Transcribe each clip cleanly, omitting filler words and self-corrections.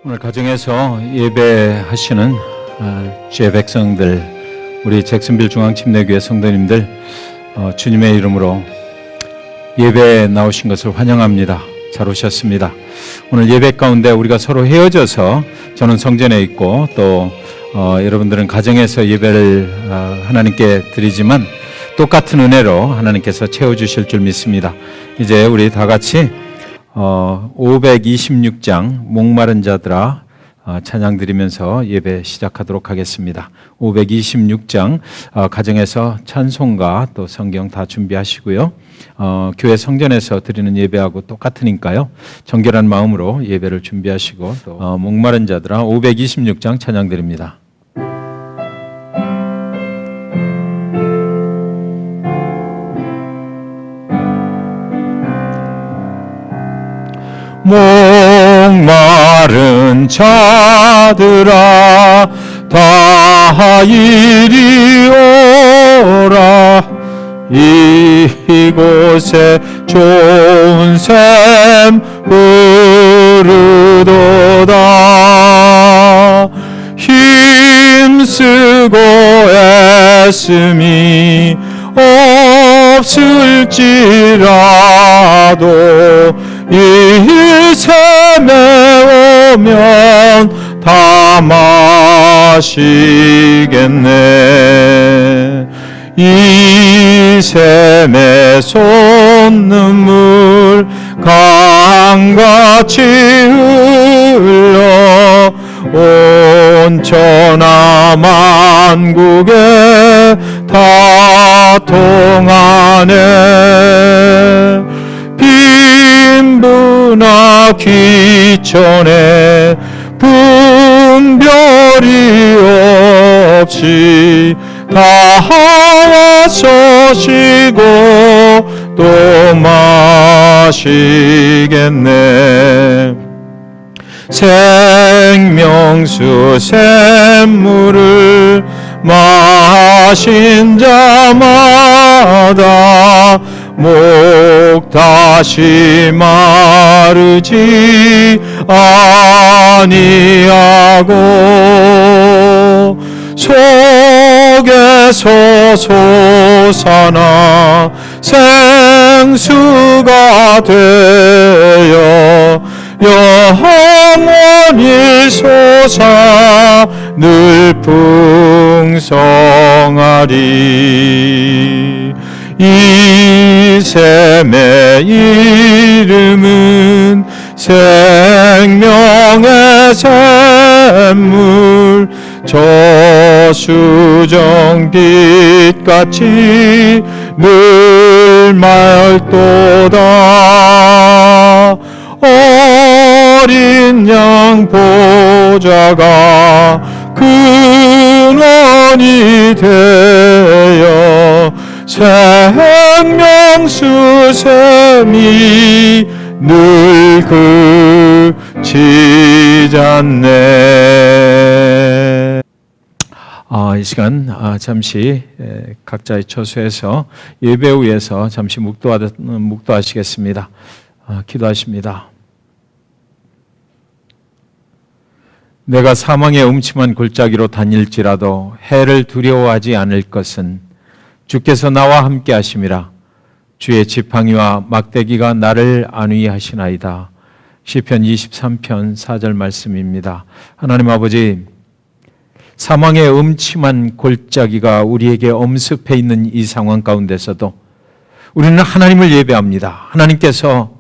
오늘 가정에서 예배하시는 주의 백성들, 우리 잭슨빌 중앙침례교회 성도님들, 주님의 이름으로 예배에 나오신 것을 환영합니다. 잘 오셨습니다. 오늘 예배 가운데 우리가 서로 헤어져서 저는 성전에 있고 또 여러분들은 가정에서 예배를 하나님께 드리지만 똑같은 은혜로 하나님께서 채워주실 줄 믿습니다. 이제 우리 다 같이 526장 목마른 자들아 찬양 드리면서 예배 시작하도록 하겠습니다. 526장 가정에서 찬송가 또 성경 다 준비하시고요. 교회 성전에서 드리는 예배하고 똑같으니까요. 정결한 마음으로 예배를 준비하시고 또 목마른 자들아 526장 찬양 드립니다. 목마른 자들아 다 이리 오라. 이곳에 좋은 샘 흐르도다. 힘쓰고 애씀이 없을지라도 이 샘에 오면 다 마시겠네. 이 샘에 솟는 물 강같이 흘러 온 천하 만국에 다 통하네. 빈부나 귀천에 분별이 없이 다 와서 쉬고 또 마시겠네. 생명수 샘물을 마신 자마다 목 다시 마르지 아니하고 속에서 솟아나 생수가 되어 영원히 솟아 늘 풍성하리. 이 샘의 이름은 생명의 샘물. 저수정빛같이 늘 맑도다. 어린 양 보좌가 근원이 되어 생명수 샘이 늘 그치지 않네. 이 시간 잠시 각자의 처소에서 예배 위에서 잠시 묵도하시겠습니다. 기도하십니다. 내가 사망의 음침한 골짜기로 다닐지라도 해를 두려워하지 않을 것은 주께서 나와 함께 하심이라. 주의 지팡이와 막대기가 나를 안위하시나이다. 시편 23편 4절 말씀입니다. 하나님 아버지, 사망의 음침한 골짜기가 우리에게 엄습해 있는 이 상황 가운데서도 우리는 하나님을 예배합니다. 하나님께서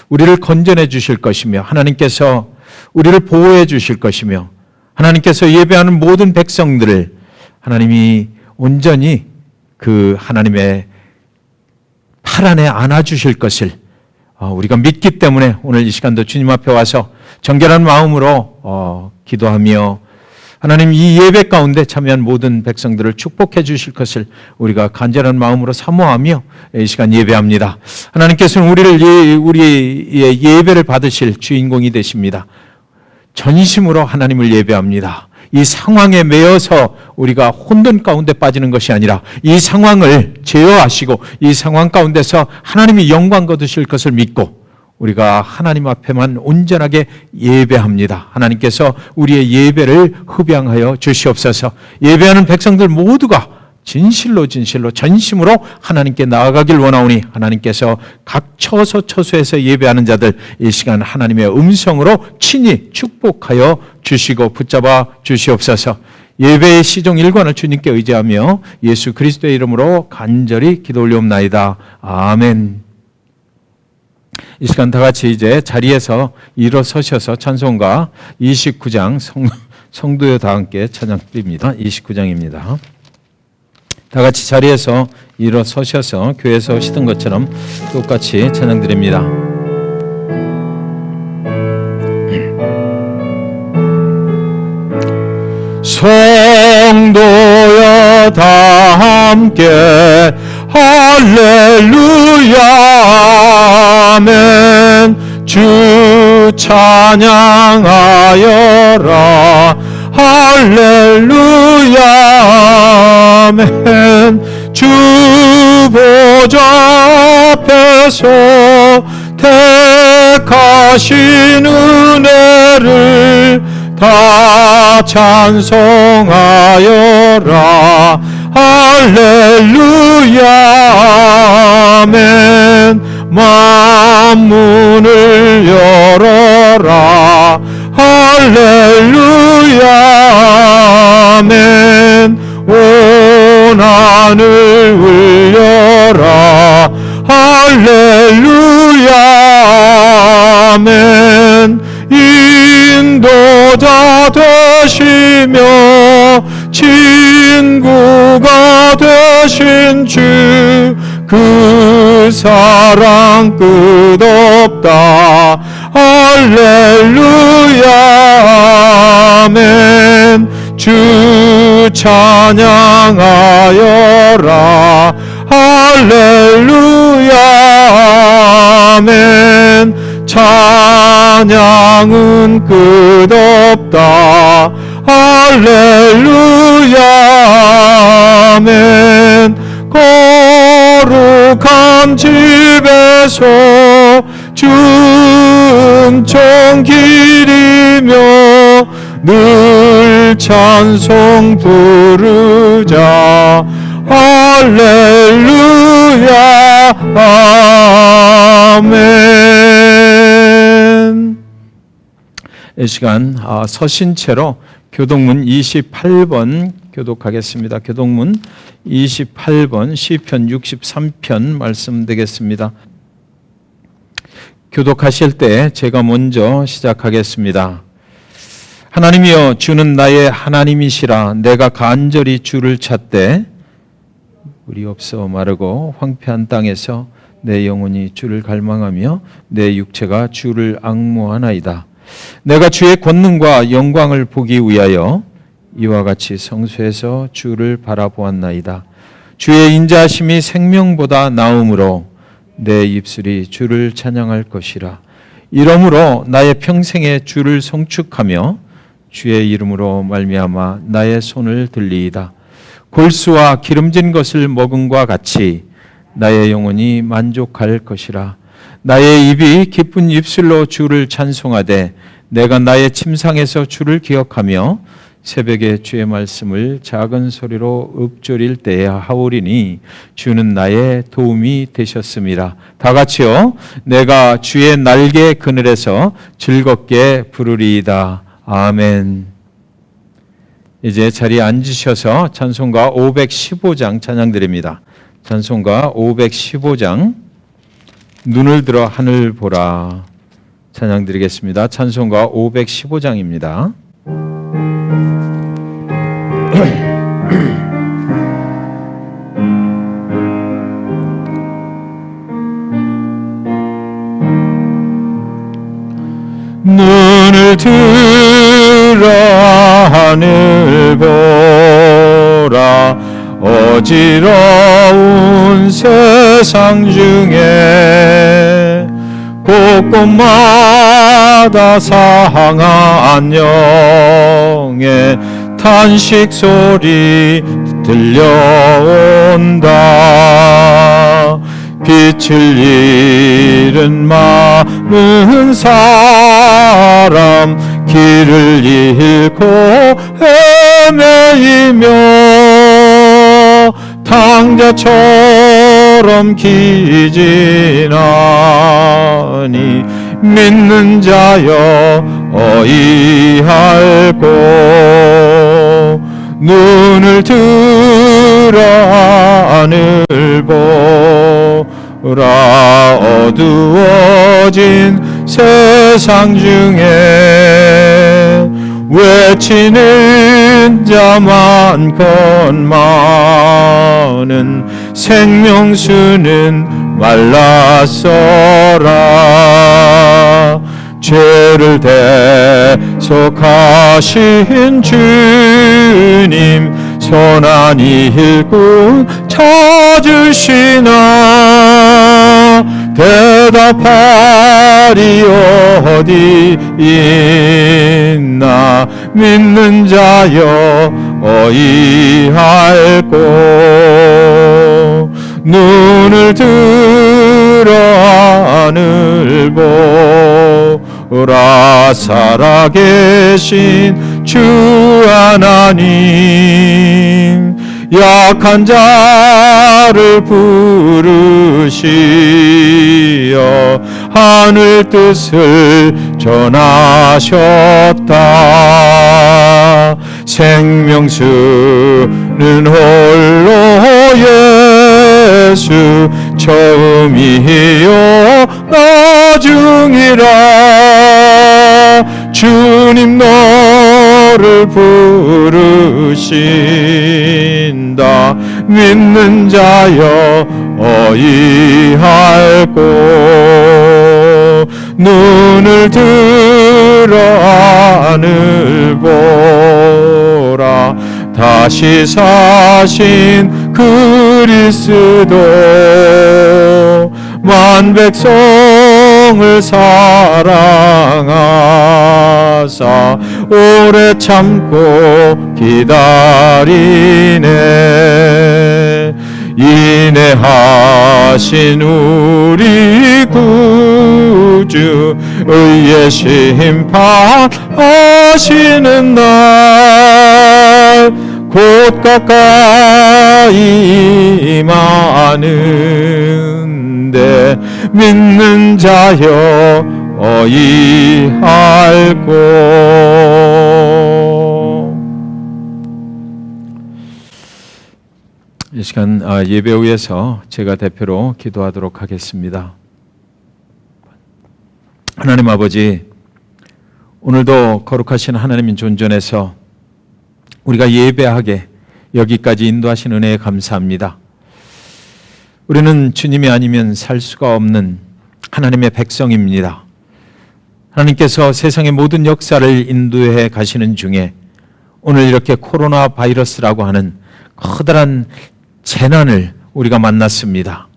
우리를 건져내 주실 것이며 하나님께서 우리를 보호해 주실 것이며 하나님께서 예배하는 모든 백성들을 하나님이 온전히 그 하나님의 팔 안에 안아주실 것을 우리가 믿기 때문에 오늘 이 시간도 주님 앞에 와서 정결한 마음으로 기도하며 하나님 이 예배 가운데 참여한 모든 백성들을 축복해 주실 것을 우리가 간절한 마음으로 사모하며 이 시간 예배합니다. 하나님께서는 우리의 예배를 받으실 주인공이 되십니다. 전심으로 하나님을 예배합니다. 이 상황에 매여서 우리가 혼돈 가운데 빠지는 것이 아니라 이 상황을 제어하시고 이 상황 가운데서 하나님이 영광 거두실 것을 믿고 우리가 하나님 앞에만 온전하게 예배합니다. 하나님께서 우리의 예배를 흡양하여 주시옵소서. 예배하는 백성들 모두가 진실로 전심으로 하나님께 나아가길 원하오니 하나님께서 각 처소에서 예배하는 자들 이 시간 하나님의 음성으로 친히 축복하여 주시고 붙잡아 주시옵소서. 예배의 시종 일관을 주님께 의지하며 예수 그리스도의 이름으로 간절히 기도 올리옵나이다. 아멘. 이 시간 다 같이 이제 자리에서 일어서셔서 찬송가 29장 성도여 다 함께 찬양 드립니다. 29장입니다. 다 같이 자리에서 일어서셔서 교회에서 오시던 것처럼 똑같이 찬양 드립니다. 성도여 다 함께 할렐루야 아멘. 주 찬양하여라 할렐루야 아멘. 주 보좌 앞에서 택하신 은혜를 다 찬송하여라 할렐루야 아멘. 만문을 열어라 할렐루야 아멘. 온 하늘 울려라 할렐루야 아멘. 인도자 되시며 친구가 되신 주 그 사랑 끝없다 할렐루야 아멘. 주 찬양하여라 할렐루야 아멘. 찬양은 끝없다 할렐루야 아멘. 거룩한 집에서 춤총 기리며 늘 찬송 부르자 할렐루야 아멘. 이 시간 서신 채로 교독문 28번 교독하겠습니다. 교독문 28번 시편 63편 말씀 되겠습니다. 교독하실 때 제가 먼저 시작하겠습니다. 하나님이여 주는 나의 하나님이시라. 내가 간절히 주를 찾되 물이 없어 마르고 황폐한 땅에서 내 영혼이 주를 갈망하며 내 육체가 주를 앙모하나이다. 내가 주의 권능과 영광을 보기 위하여 이와 같이 성소에서 주를 바라보았나이다. 주의 인자하심이 생명보다 나음으로 내 입술이 주를 찬양할 것이라. 이러므로 나의 평생에 주를 송축하며 주의 이름으로 말미암아 나의 손을 들리이다. 골수와 기름진 것을 먹음과 같이 나의 영혼이 만족할 것이라. 나의 입이 기쁜 입술로 주를 찬송하되 내가 나의 침상에서 주를 기억하며 새벽에 주의 말씀을 작은 소리로 읊조릴 때에 하오리니 주는 나의 도움이 되셨음이라. 다 같이요. 내가 주의 날개 그늘에서 즐겁게 부르리이다. 아멘. 이제 자리에 앉으셔서 찬송가 515장 찬양 드립니다. 찬송가 515장 눈을 들어 하늘 보라 찬양 드리겠습니다. 찬송가 515장입니다. 눈을 들어 하늘 보라. 어지러운 세상 중에 곳곳마다 상한 영의 탄식 소리 들려온다. 빛을 잃은 많은 사람 길을 잃고 헤매이며 탕자처럼 기진하니 믿는 자여 어이할꼬 눈을 들어 하늘 보라 어두워진 세상 중에 외치는 자 많건 많은 생명수는 말랐어라 죄를 대속하신 주님 손안 일꾼 찾으시나 대답하리 어디 있나 믿는 자여 어이할꼬 눈을 들어 하늘 보라 살아계신 주 하나님 약한 자를 부르시어 하늘 뜻을 전하셨다 생명수는 홀로 예수 처음이요 나중이라 주님 너를 부르신다 믿는 자여 어이할꼬 눈을 들어 하늘 보라 다시 사신 그리스도 만 백성을 사랑하사 오래 참고 기다리네 인내하신 우리 구주 의의 심판하시는 날 곧 가까이 임하는데 믿는 자여 어이할꼬 이 시간 예배 후에서 제가 대표로 기도하도록 하겠습니다. 하나님 아버지 오늘도 거룩하신 하나님인 존전에서 우리가 예배하게 여기까지 인도하신 은혜에 감사합니다. 우리는 주님이 아니면 살 수가 없는 하나님의 백성입니다. 하나님께서 세상의 모든 역사를 인도해 가시는 중에 오늘 이렇게 코로나 바이러스라고 하는 커다란 재난을 우리가 만났습니다.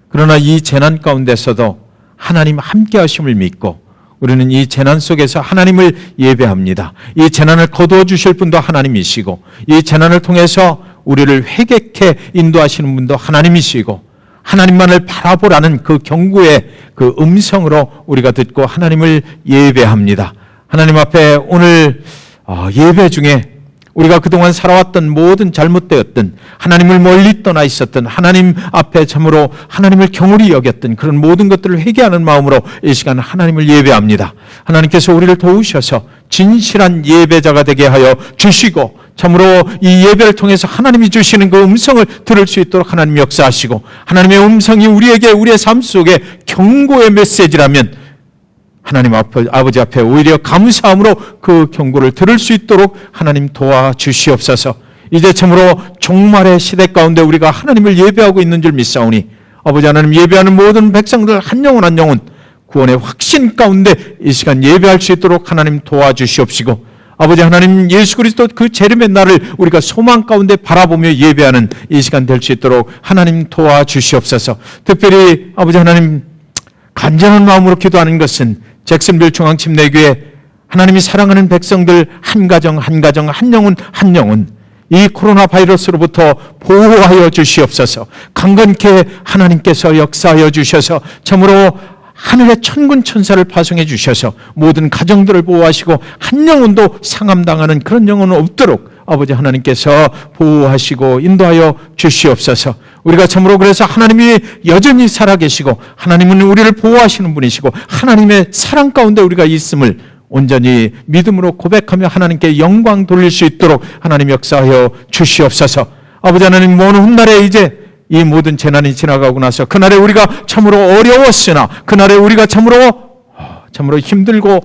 그러나 이 재난 가운데서도 하나님 함께 하심을 믿고 우리는 이 재난 속에서 하나님을 예배합니다. 이 재난을 거두어 주실 분도 하나님이시고 이 재난을 통해서 우리를 회개케 인도하시는 분도 하나님이시고 하나님만을 바라보라는 그 경고의 그 음성으로 우리가 듣고 하나님을 예배합니다. 하나님 앞에 오늘 예배 중에 우리가 그동안 살아왔던 모든 잘못되었던 하나님을 멀리 떠나 있었던 하나님 앞에 참으로 하나님을 경홀히 여겼던 그런 모든 것들을 회개하는 마음으로 이 시간 하나님을 예배합니다. 하나님께서 우리를 도우셔서 진실한 예배자가 되게 하여 주시고 참으로 이 예배를 통해서 하나님이 주시는 그 음성을 들을 수 있도록 하나님 역사하시고 하나님의 음성이 우리에게 우리의 삶 속에 경고의 메시지라면 하나님 아버지 앞에 오히려 감사함으로 그 경고를 들을 수 있도록 하나님 도와주시옵소서. 이제 참으로 종말의 시대 가운데 우리가 하나님을 예배하고 있는 줄 믿사오니 아버지 하나님 예배하는 모든 백성들 한 영혼 한 영혼 구원의 확신 가운데 이 시간 예배할 수 있도록 하나님 도와주시옵시고 아버지 하나님 예수 그리스도 그 재림의 날을 우리가 소망 가운데 바라보며 예배하는 이 시간 될 수 있도록 하나님 도와주시옵소서. 특별히 아버지 하나님 간절한 마음으로 기도하는 것은 잭슨빌 중앙침례교회 하나님이 사랑하는 백성들 한 가정 한 가정 한 영혼 한 영혼 이 코로나 바이러스로부터 보호하여 주시옵소서. 강건케 하나님께서 역사하여 주셔서 참으로 하늘의 천군 천사를 파송해 주셔서 모든 가정들을 보호하시고 한 영혼도 상함당하는 그런 영혼은 없도록 아버지 하나님께서 보호하시고 인도하여 주시옵소서. 우리가 참으로 그래서 하나님이 여전히 살아계시고 하나님은 우리를 보호하시는 분이시고 하나님의 사랑 가운데 우리가 있음을 온전히 믿음으로 고백하며 하나님께 영광 돌릴 수 있도록 하나님 역사하여 주시옵소서. 아버지 하나님, 먼 훗날에 이제 이 모든 재난이 지나가고 나서 그날에 우리가 참으로 어려웠으나 그날에 우리가 참으로 힘들고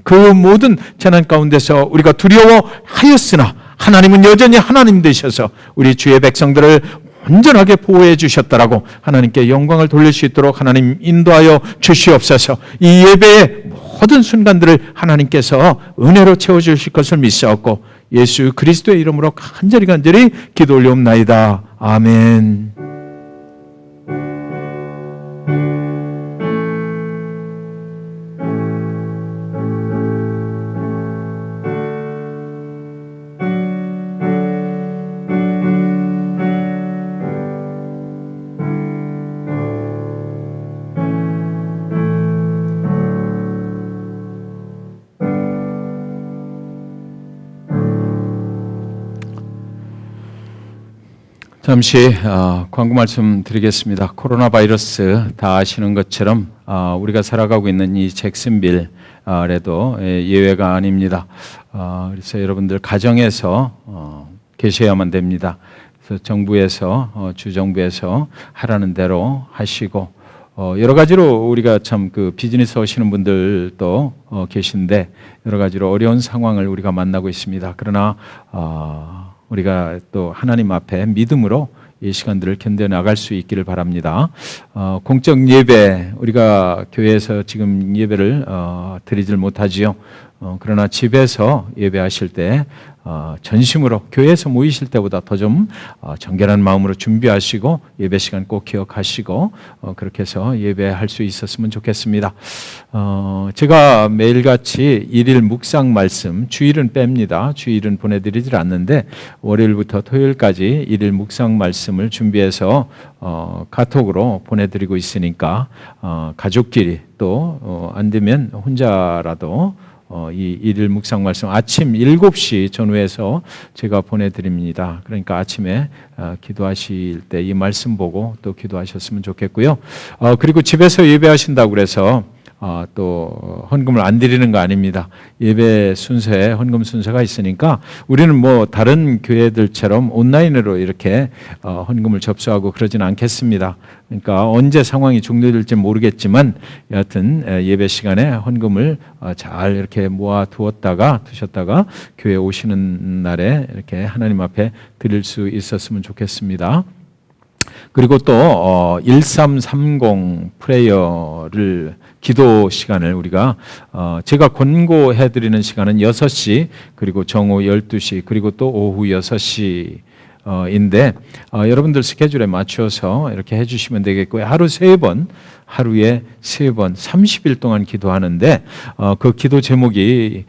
그 모든 재난 가운데서 우리가 두려워하였으나 하나님은 여전히 하나님 되셔서 우리 주의 백성들을 온전하게 보호해 주셨다라고 하나님께 영광을 돌릴 수 있도록 하나님 인도하여 주시옵소서. 이 예배의 모든 순간들을 하나님께서 은혜로 채워주실 것을 믿사옵고 예수 그리스도의 이름으로 간절히 기도 올리옵나이다. 아멘. 잠시 광고 말씀 드리겠습니다. 코로나 바이러스 다 아시는 것처럼 우리가 살아가고 있는 이 잭슨빌에도 예외가 아닙니다. 그래서 여러분들 가정에서 계셔야만 됩니다. 그래서 정부에서 주정부에서 하라는 대로 하시고 여러 가지로 우리가 참 그 비즈니스 하시는 분들도 계신데 여러 가지로 어려운 상황을 우리가 만나고 있습니다. 그러나 우리가 또 하나님 앞에 믿음으로 이 시간들을 견뎌나갈 수 있기를 바랍니다. 공적 예배, 우리가 교회에서 지금 예배를 드리질 못하지요. 그러나 집에서 예배하실 때 전심으로 교회에서 모이실 때보다 더 좀 정결한 마음으로 준비하시고 예배 시간 꼭 기억하시고 그렇게 해서 예배할 수 있었으면 좋겠습니다. 제가 매일같이 일일 묵상 말씀, 주일은 뺍니다. 주일은 보내드리질 않는데 월요일부터 토요일까지 일일 묵상 말씀을 준비해서 카톡으로 보내드리고 있으니까 가족끼리 또 안 되면 혼자라도 이 일일 묵상 말씀 아침 7시 전후에서 제가 보내드립니다. 그러니까 아침에 기도하실 때 이 말씀 보고 또 기도하셨으면 좋겠고요. 그리고 집에서 예배하신다고 그래서 또 헌금을 안 드리는 거 아닙니다. 예배 순서에 헌금 순서가 있으니까 우리는 뭐 다른 교회들처럼 온라인으로 이렇게 헌금을 접수하고 그러진 않겠습니다. 그러니까 언제 상황이 종료될지 모르겠지만 여하튼 예배 시간에 헌금을 잘 이렇게 모아 두셨다가 교회 오시는 날에 이렇게 하나님 앞에 드릴 수 있었으면 좋겠습니다. 그리고 또 1330 프레이어를 기도 시간을 우리가 제가 권고해 드리는 시간은 6시 그리고 정오 12시 그리고 또 오후 6시 인데 여러분들 스케줄에 맞춰서 이렇게 해주시면 되겠고요. 하루에 3번 30일 동안 기도하는데 그 기도 제목이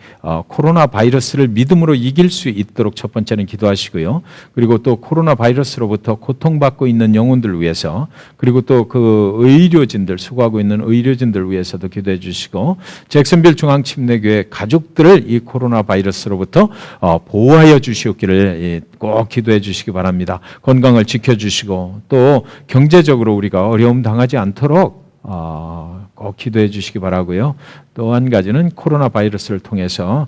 코로나 바이러스를 믿음으로 이길 수 있도록 첫 번째는 기도하시고요. 그리고 또 코로나 바이러스로부터 고통받고 있는 영혼들을 위해서 그리고 또 그 의료진들 수고하고 있는 의료진들을 위해서도 기도해 주시고 잭슨빌 중앙침례교회 가족들을 이 코로나 바이러스로부터 보호하여 주시옵기를 꼭 기도해 주시기 바랍니다. 건강을 지켜주시고 또 경제적으로 우리가 어려움 당하지 않도록 꼭 기도해 주시기 바라고요. 또 한 가지는 코로나 바이러스를 통해서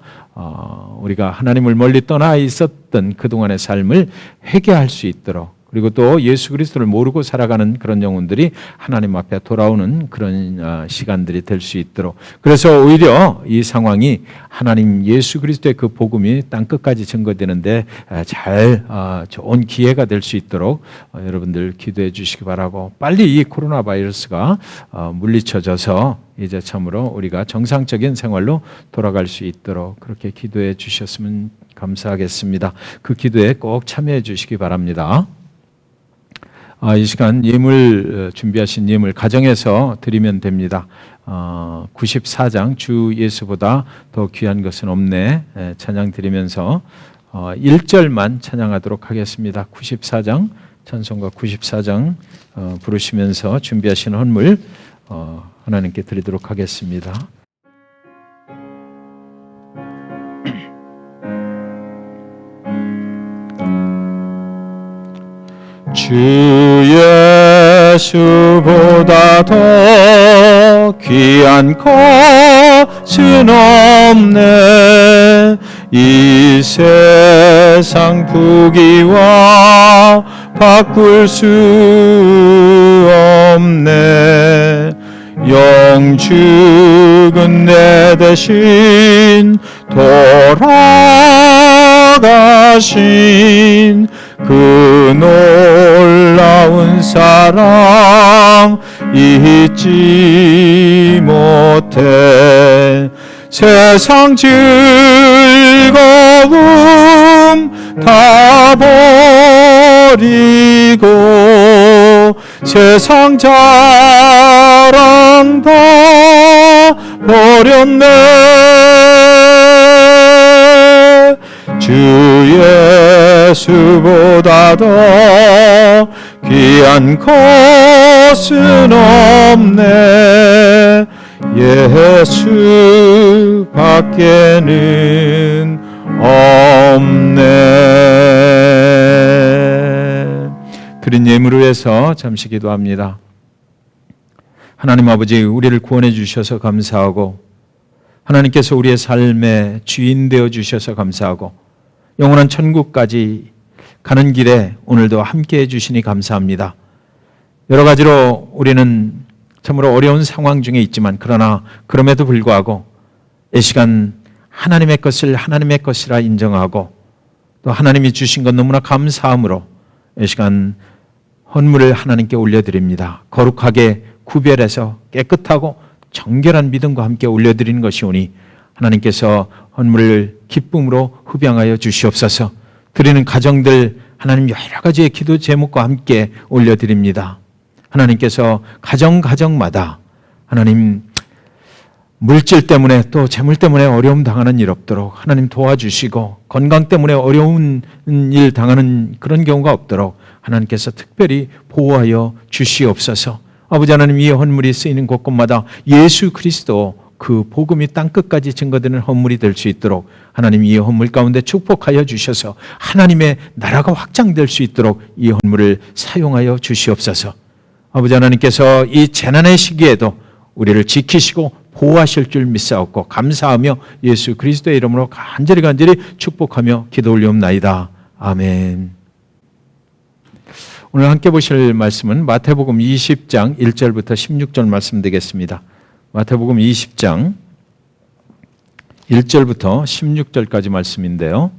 우리가 하나님을 멀리 떠나 있었던 그동안의 삶을 회개할 수 있도록 그리고 또 예수 그리스도를 모르고 살아가는 그런 영혼들이 하나님 앞에 돌아오는 그런 시간들이 될 수 있도록 그래서 오히려 이 상황이 하나님 예수 그리스도의 그 복음이 땅끝까지 증거되는데 좋은 기회가 될 수 있도록 여러분들 기도해 주시기 바라고 빨리 이 코로나 바이러스가 물리쳐져서 이제 참으로 우리가 정상적인 생활로 돌아갈 수 있도록 그렇게 기도해 주셨으면 감사하겠습니다. 그 기도에 꼭 참여해 주시기 바랍니다. 이 시간 예물 준비하신 예물 가정에서 드리면 됩니다. 94장 주 예수보다 더 귀한 것은 없네 찬양 드리면서 1절만 찬양하도록 하겠습니다. 94장 찬송가 94장 부르시면서 준비하신 헌물 하나님께 드리도록 하겠습니다. 주 예수보다 더 귀한 것은 없네. 이 세상 부귀와 바꿀 수 없네. 영죽은 내 대신 돌아가신 그 놀라운 사랑 잊지 못해. 세상 즐거움 다 버리고 세상 자랑 다 버렸네. 주 예수보다 더 귀한 것은 없네. 예수 밖에는 없네. 드린 예물을 위해서 잠시 기도합니다. 하나님 아버지, 우리를 구원해 주셔서 감사하고 하나님께서 우리의 삶의 주인 되어 주셔서 감사하고 영원한 천국까지 가는 길에 오늘도 함께해 주시니 감사합니다. 여러 가지로 우리는 참으로 어려운 상황 중에 있지만 그러나 그럼에도 불구하고 이 시간 하나님의 것을 하나님의 것이라 인정하고 또 하나님이 주신 것 너무나 감사함으로 이 시간 헌물을 하나님께 올려드립니다. 거룩하게 구별해서 깨끗하고 정결한 믿음과 함께 올려드리는 것이오니 하나님께서 헌물을 기쁨으로 흡양하여 주시옵소서. 드리는 가정들 하나님 여러 가지의 기도 제목과 함께 올려드립니다. 하나님께서 가정마다 하나님 물질 때문에 또 재물 때문에 어려움 당하는 일 없도록 하나님 도와주시고 건강 때문에 어려운 일 당하는 그런 경우가 없도록 하나님께서 특별히 보호하여 주시옵소서. 아버지 하나님, 이 헌물이 쓰이는 곳곳마다 예수 그리스도 그 복음이 땅끝까지 증거되는 헌물이 될 수 있도록 하나님 이 헌물 가운데 축복하여 주셔서 하나님의 나라가 확장될 수 있도록 이 헌물을 사용하여 주시옵소서. 아버지 하나님께서 이 재난의 시기에도 우리를 지키시고 보호하실 줄 믿사옵고 감사하며 예수 그리스도의 이름으로 간절히 축복하며 기도 올리옵나이다. 아멘. 오늘 함께 보실 말씀은 마태복음 20장 1절부터 16절 말씀 되겠습니다. 마태복음 20장 1절부터 16절까지 말씀인데요.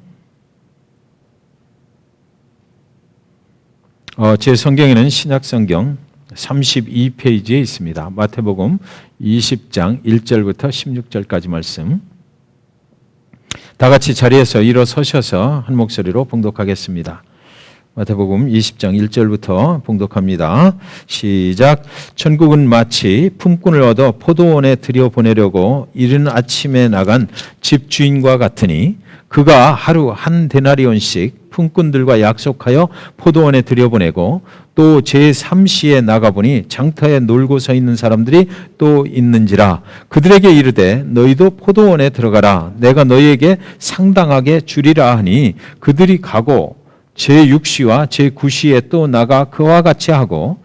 제 성경에는 신약성경 32페이지에 있습니다. 마태복음 20장 1절부터 16절까지 말씀. 다 같이 자리에서 일어서셔서 한 목소리로 봉독하겠습니다. 마태복음 20장 1절부터 봉독합니다. 시작. 천국은 마치 품꾼을 얻어 포도원에 들여보내려고 이른 아침에 나간 집주인과 같으니 그가 하루 한 데나리온씩 품꾼들과 약속하여 포도원에 들여보내고 또 제3시에 나가보니 장터에 놀고 서 있는 사람들이 또 있는지라. 그들에게 이르되 너희도 포도원에 들어가라. 내가 너희에게 상당하게 주리라 하니 그들이 가고 제6시와 제9시에 또 나가 그와 같이 하고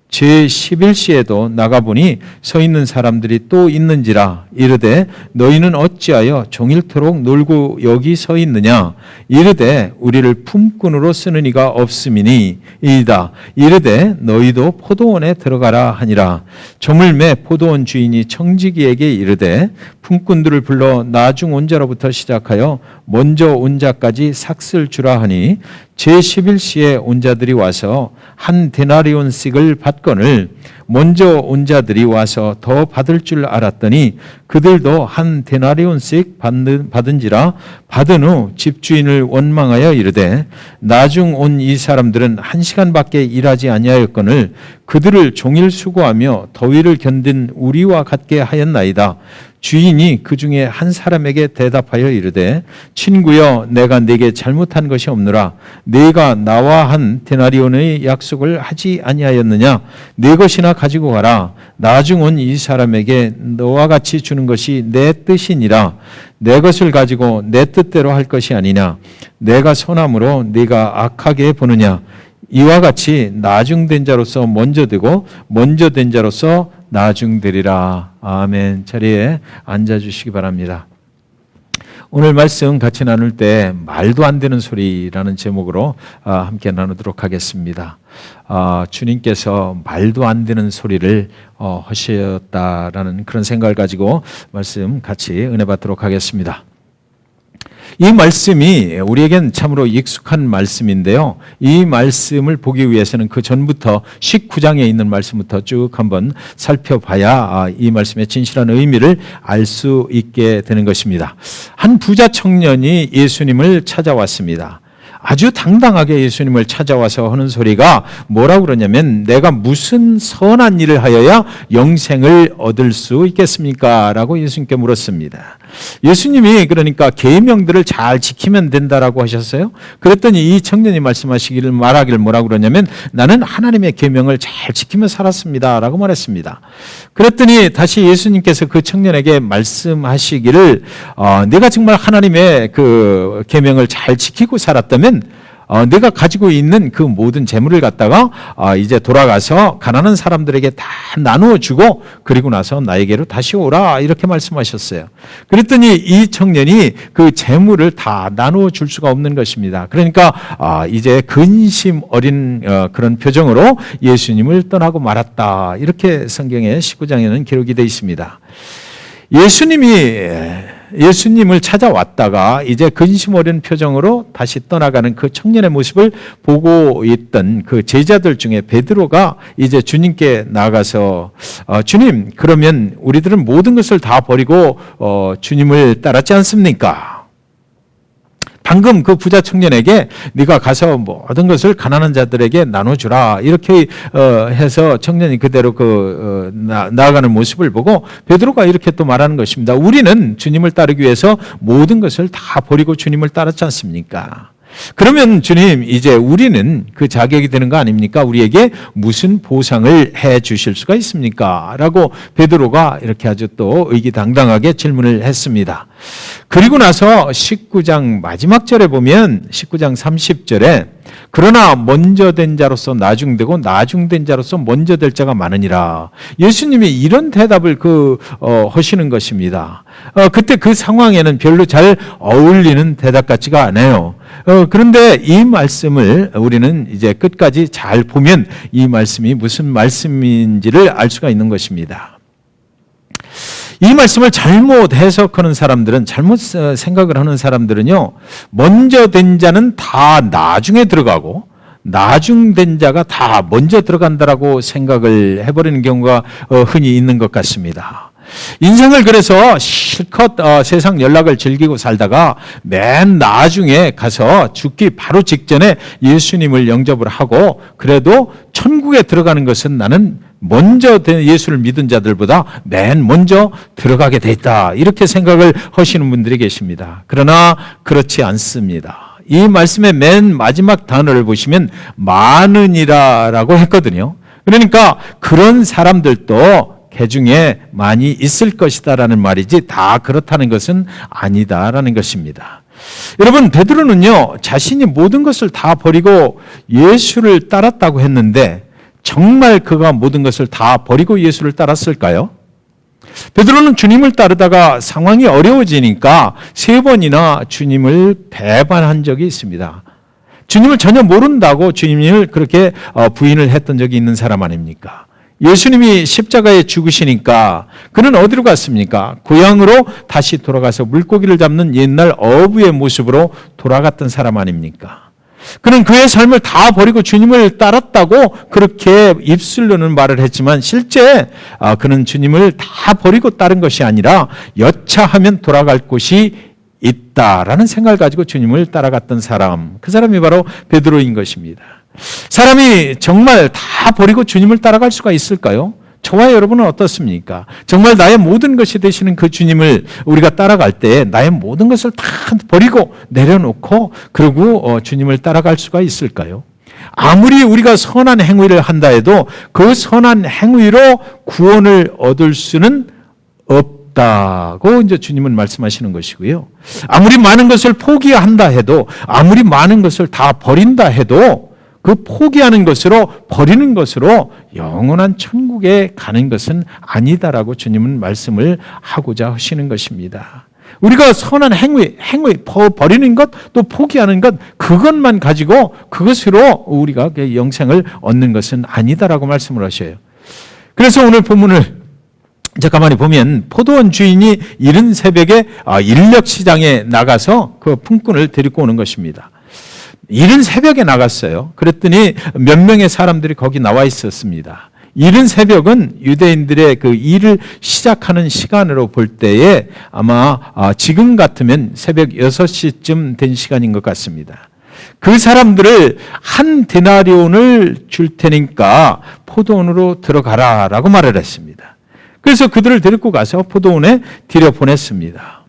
제11시에도 나가보니 서 있는 사람들이 또 있는지라. 이르되 너희는 어찌하여 종일토록 놀고 여기 서 있느냐. 이르되 우리를 품꾼으로 쓰는 이가 없음이니 이이다. 이르되 너희도 포도원에 들어가라 하니라. 저물매 포도원 주인이 청지기에게 이르되 품꾼들을 불러 나중 온 자로부터 시작하여 먼저 온 자까지 삭슬 주라 하니 제11시에 온 자들이 와서 한 데나리온씩을 받거늘 먼저 온 자들이 와서 더 받을 줄 알았더니 그들도 한 데나리온씩 받은지라. 받은 후 집주인을 원망하여 이르되 나중 온 이 사람들은 1시간밖에 일하지 아니하였거늘 그들을 종일 수고하며 더위를 견딘 우리와 같게 하였나이다. 주인이 그 중에 한 사람에게 대답하여 이르되 친구여, 내가 네게 잘못한 것이 없노라. 네가 나와 한 데나리온의 약속을 하지 아니하였느냐. 네 것이나 가지고 가라. 나중 온 이 사람에게 너와 같이 주는 것이 내 뜻이니라. 내 것을 가지고 내 뜻대로 할 것이 아니냐. 내가 선함으로 네가 악하게 보느냐. 이와 같이 나중된 자로서 먼저 되고 먼저 된 자로서 나중되리라. 아멘. 자리에 앉아주시기 바랍니다. 오늘 말씀 같이 나눌 때 말도 안 되는 소리라는 제목으로 함께 나누도록 하겠습니다. 주님께서 말도 안 되는 소리를 하셨다라는 그런 생각을 가지고 말씀 같이 은혜 받도록 하겠습니다. 이 말씀이 우리에겐 참으로 익숙한 말씀인데요. 이 말씀을 보기 위해서는 그 전부터 19장에 있는 말씀부터 쭉 한번 살펴봐야 이 말씀의 진실한 의미를 알 수 있게 되는 것입니다. 한 부자 청년이 예수님을 찾아왔습니다. 아주 당당하게 예수님을 찾아와서 하는 소리가 뭐라고 그러냐면 내가 무슨 선한 일을 하여야 영생을 얻을 수 있겠습니까? 라고 예수님께 물었습니다. 예수님이 그러니까 계명들을 잘 지키면 된다라고 하셨어요. 그랬더니 이 청년이 말하기를 뭐라고 그러냐면 나는 하나님의 계명을 잘 지키며 살았습니다 라고 말했습니다. 그랬더니 다시 예수님께서 그 청년에게 말씀하시기를 네가 정말 하나님의 그 계명을 잘 지키고 살았다면 내가 가지고 있는 그 모든 재물을 갖다가 이제 돌아가서 가난한 사람들에게 다 나누어 주고 그리고 나서 나에게로 다시 오라 이렇게 말씀하셨어요. 그랬더니 이 청년이 그 재물을 다 나누어 줄 수가 없는 것입니다. 그러니까 이제 근심 어린 그런 표정으로 예수님을 떠나고 말았다. 이렇게 성경의 19장에는 기록이 되어 있습니다. 예수님을 찾아왔다가 이제 근심 어린 표정으로 다시 떠나가는 그 청년의 모습을 보고 있던 그 제자들 중에 베드로가 이제 주님께 나가서 주님, 그러면 우리들은 모든 것을 다 버리고 주님을 따랐지 않습니까? 방금 그 부자 청년에게 네가 가서 모든 것을 가난한 자들에게 나눠주라 이렇게 해서 청년이 그대로 나아가는 모습을 보고 베드로가 이렇게 또 말하는 것입니다. 우리는 주님을 따르기 위해서 모든 것을 다 버리고 주님을 따랐지 않습니까? 그러면 주님, 이제 우리는 그 자격이 되는 거 아닙니까? 우리에게 무슨 보상을 해 주실 수가 있습니까? 라고 베드로가 이렇게 아주 또 의기당당하게 질문을 했습니다. 그리고 나서 19장 마지막 절에 보면 19장 30절에 그러나 먼저 된 자로서 나중되고 나중된 자로서 먼저 될 자가 많으니라. 예수님이 이런 대답을 하시는 것입니다. 그때 그 상황에는 별로 잘 어울리는 대답 같지가 않아요. 그런데 이 말씀을 우리는 이제 끝까지 잘 보면 이 말씀이 무슨 말씀인지를 알 수가 있는 것입니다. 이 말씀을 잘못 해석하는 사람들은, 잘못 생각을 하는 사람들은요, 먼저 된 자는 다 나중에 들어가고 나중된 자가 다 먼저 들어간다라고 생각을 해버리는 경우가 흔히 있는 것 같습니다. 인생을 그래서 실컷 세상 연락을 즐기고 살다가 맨 나중에 가서 죽기 바로 직전에 예수님을 영접을 하고 그래도 천국에 들어가는 것은 나는 먼저 예수를 믿은 자들보다 맨 먼저 들어가게 돼 있다. 이렇게 생각을 하시는 분들이 계십니다. 그러나 그렇지 않습니다. 이 말씀의 맨 마지막 단어를 보시면 많으니라라고 했거든요. 그러니까 그런 사람들도 개 중에 많이 있을 것이다라는 말이지 다 그렇다는 것은 아니다라는 것입니다. 여러분, 베드로는요 자신이 모든 것을 다 버리고 예수를 따랐다고 했는데 정말 그가 모든 것을 다 버리고 예수를 따랐을까요? 베드로는 주님을 따르다가 상황이 어려워지니까 3번이나 주님을 배반한 적이 있습니다. 주님을 전혀 모른다고 주님을 그렇게 부인을 했던 적이 있는 사람 아닙니까? 예수님이 십자가에 죽으시니까 그는 어디로 갔습니까? 고향으로 다시 돌아가서 물고기를 잡는 옛날 어부의 모습으로 돌아갔던 사람 아닙니까? 그는 그의 삶을 다 버리고 주님을 따랐다고 그렇게 입술로는 말을 했지만 실제 그는 주님을 다 버리고 따른 것이 아니라 여차하면 돌아갈 곳이 있다라는 생각을 가지고 주님을 따라갔던 사람, 그 사람이 바로 베드로인 것입니다. 사람이 정말 다 버리고 주님을 따라갈 수가 있을까요? 저와 여러분은 어떻습니까? 정말 나의 모든 것이 되시는 그 주님을 우리가 따라갈 때 나의 모든 것을 다 버리고 내려놓고 그리고 주님을 따라갈 수가 있을까요? 아무리 우리가 선한 행위를 한다 해도 그 선한 행위로 구원을 얻을 수는 없다고 이제 주님은 말씀하시는 것이고요. 아무리 많은 것을 포기한다 해도, 아무리 많은 것을 다 버린다 해도 그 포기하는 것으로, 버리는 것으로 영원한 천국에 가는 것은 아니다라고 주님은 말씀을 하고자 하시는 것입니다. 우리가 선한 행위, 버리는 것, 또 포기하는 것, 그것만 가지고 그것으로 우리가 영생을 얻는 것은 아니다라고 말씀을 하셔요. 그래서 오늘 본문을 이제 가만히 보면 포도원 주인이 이른 새벽에 인력시장에 나가서 그 품꾼을 데리고 오는 것입니다. 이른 새벽에 나갔어요. 그랬더니 몇 명의 사람들이 거기 나와 있었습니다. 이른 새벽은 유대인들의 그 일을 시작하는 시간으로 볼 때에 아마 지금 같으면 새벽 6시쯤 된 시간인 것 같습니다. 그 사람들을 한 데나리온을 줄 테니까 포도원으로 들어가라라고 말을 했습니다. 그래서 그들을 데리고 가서 포도원에 들여보냈습니다.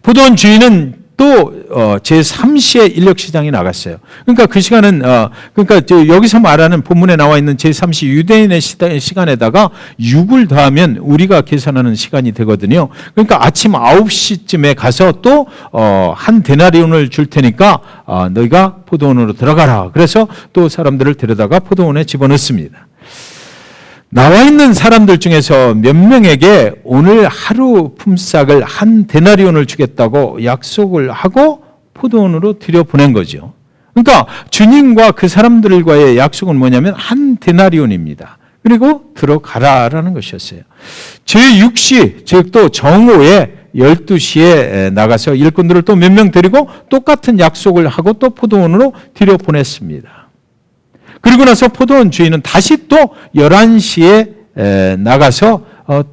포도원 주인은 또 제3시에 인력시장에 나갔어요. 그러니까 그 시간은 그러니까 여기서 말하는 본문에 나와 있는 제3시 유대인의 시간에다가 6을 더하면 우리가 계산하는 시간이 되거든요. 그러니까 아침 9시쯤에 가서 또 한 데나리온을 줄 테니까 너희가 포도원으로 들어가라. 그래서 또 사람들을 데려다가 포도원에 집어넣습니다. 나와 있는 사람들 중에서 몇 명에게 오늘 하루 품삯을 한 데나리온을 주겠다고 약속을 하고 포도원으로 들여보낸 거죠. 그러니까 주님과 그 사람들과의 약속은 뭐냐면 한 데나리온입니다. 그리고 들어가라라는 것이었어요. 제6시, 즉 또 정오에 12시에 나가서 일꾼들을 또 몇 명 데리고 똑같은 약속을 하고 또 포도원으로 들여보냈습니다. 그리고 나서 포도원 주인은 다시 또 11시에 나가서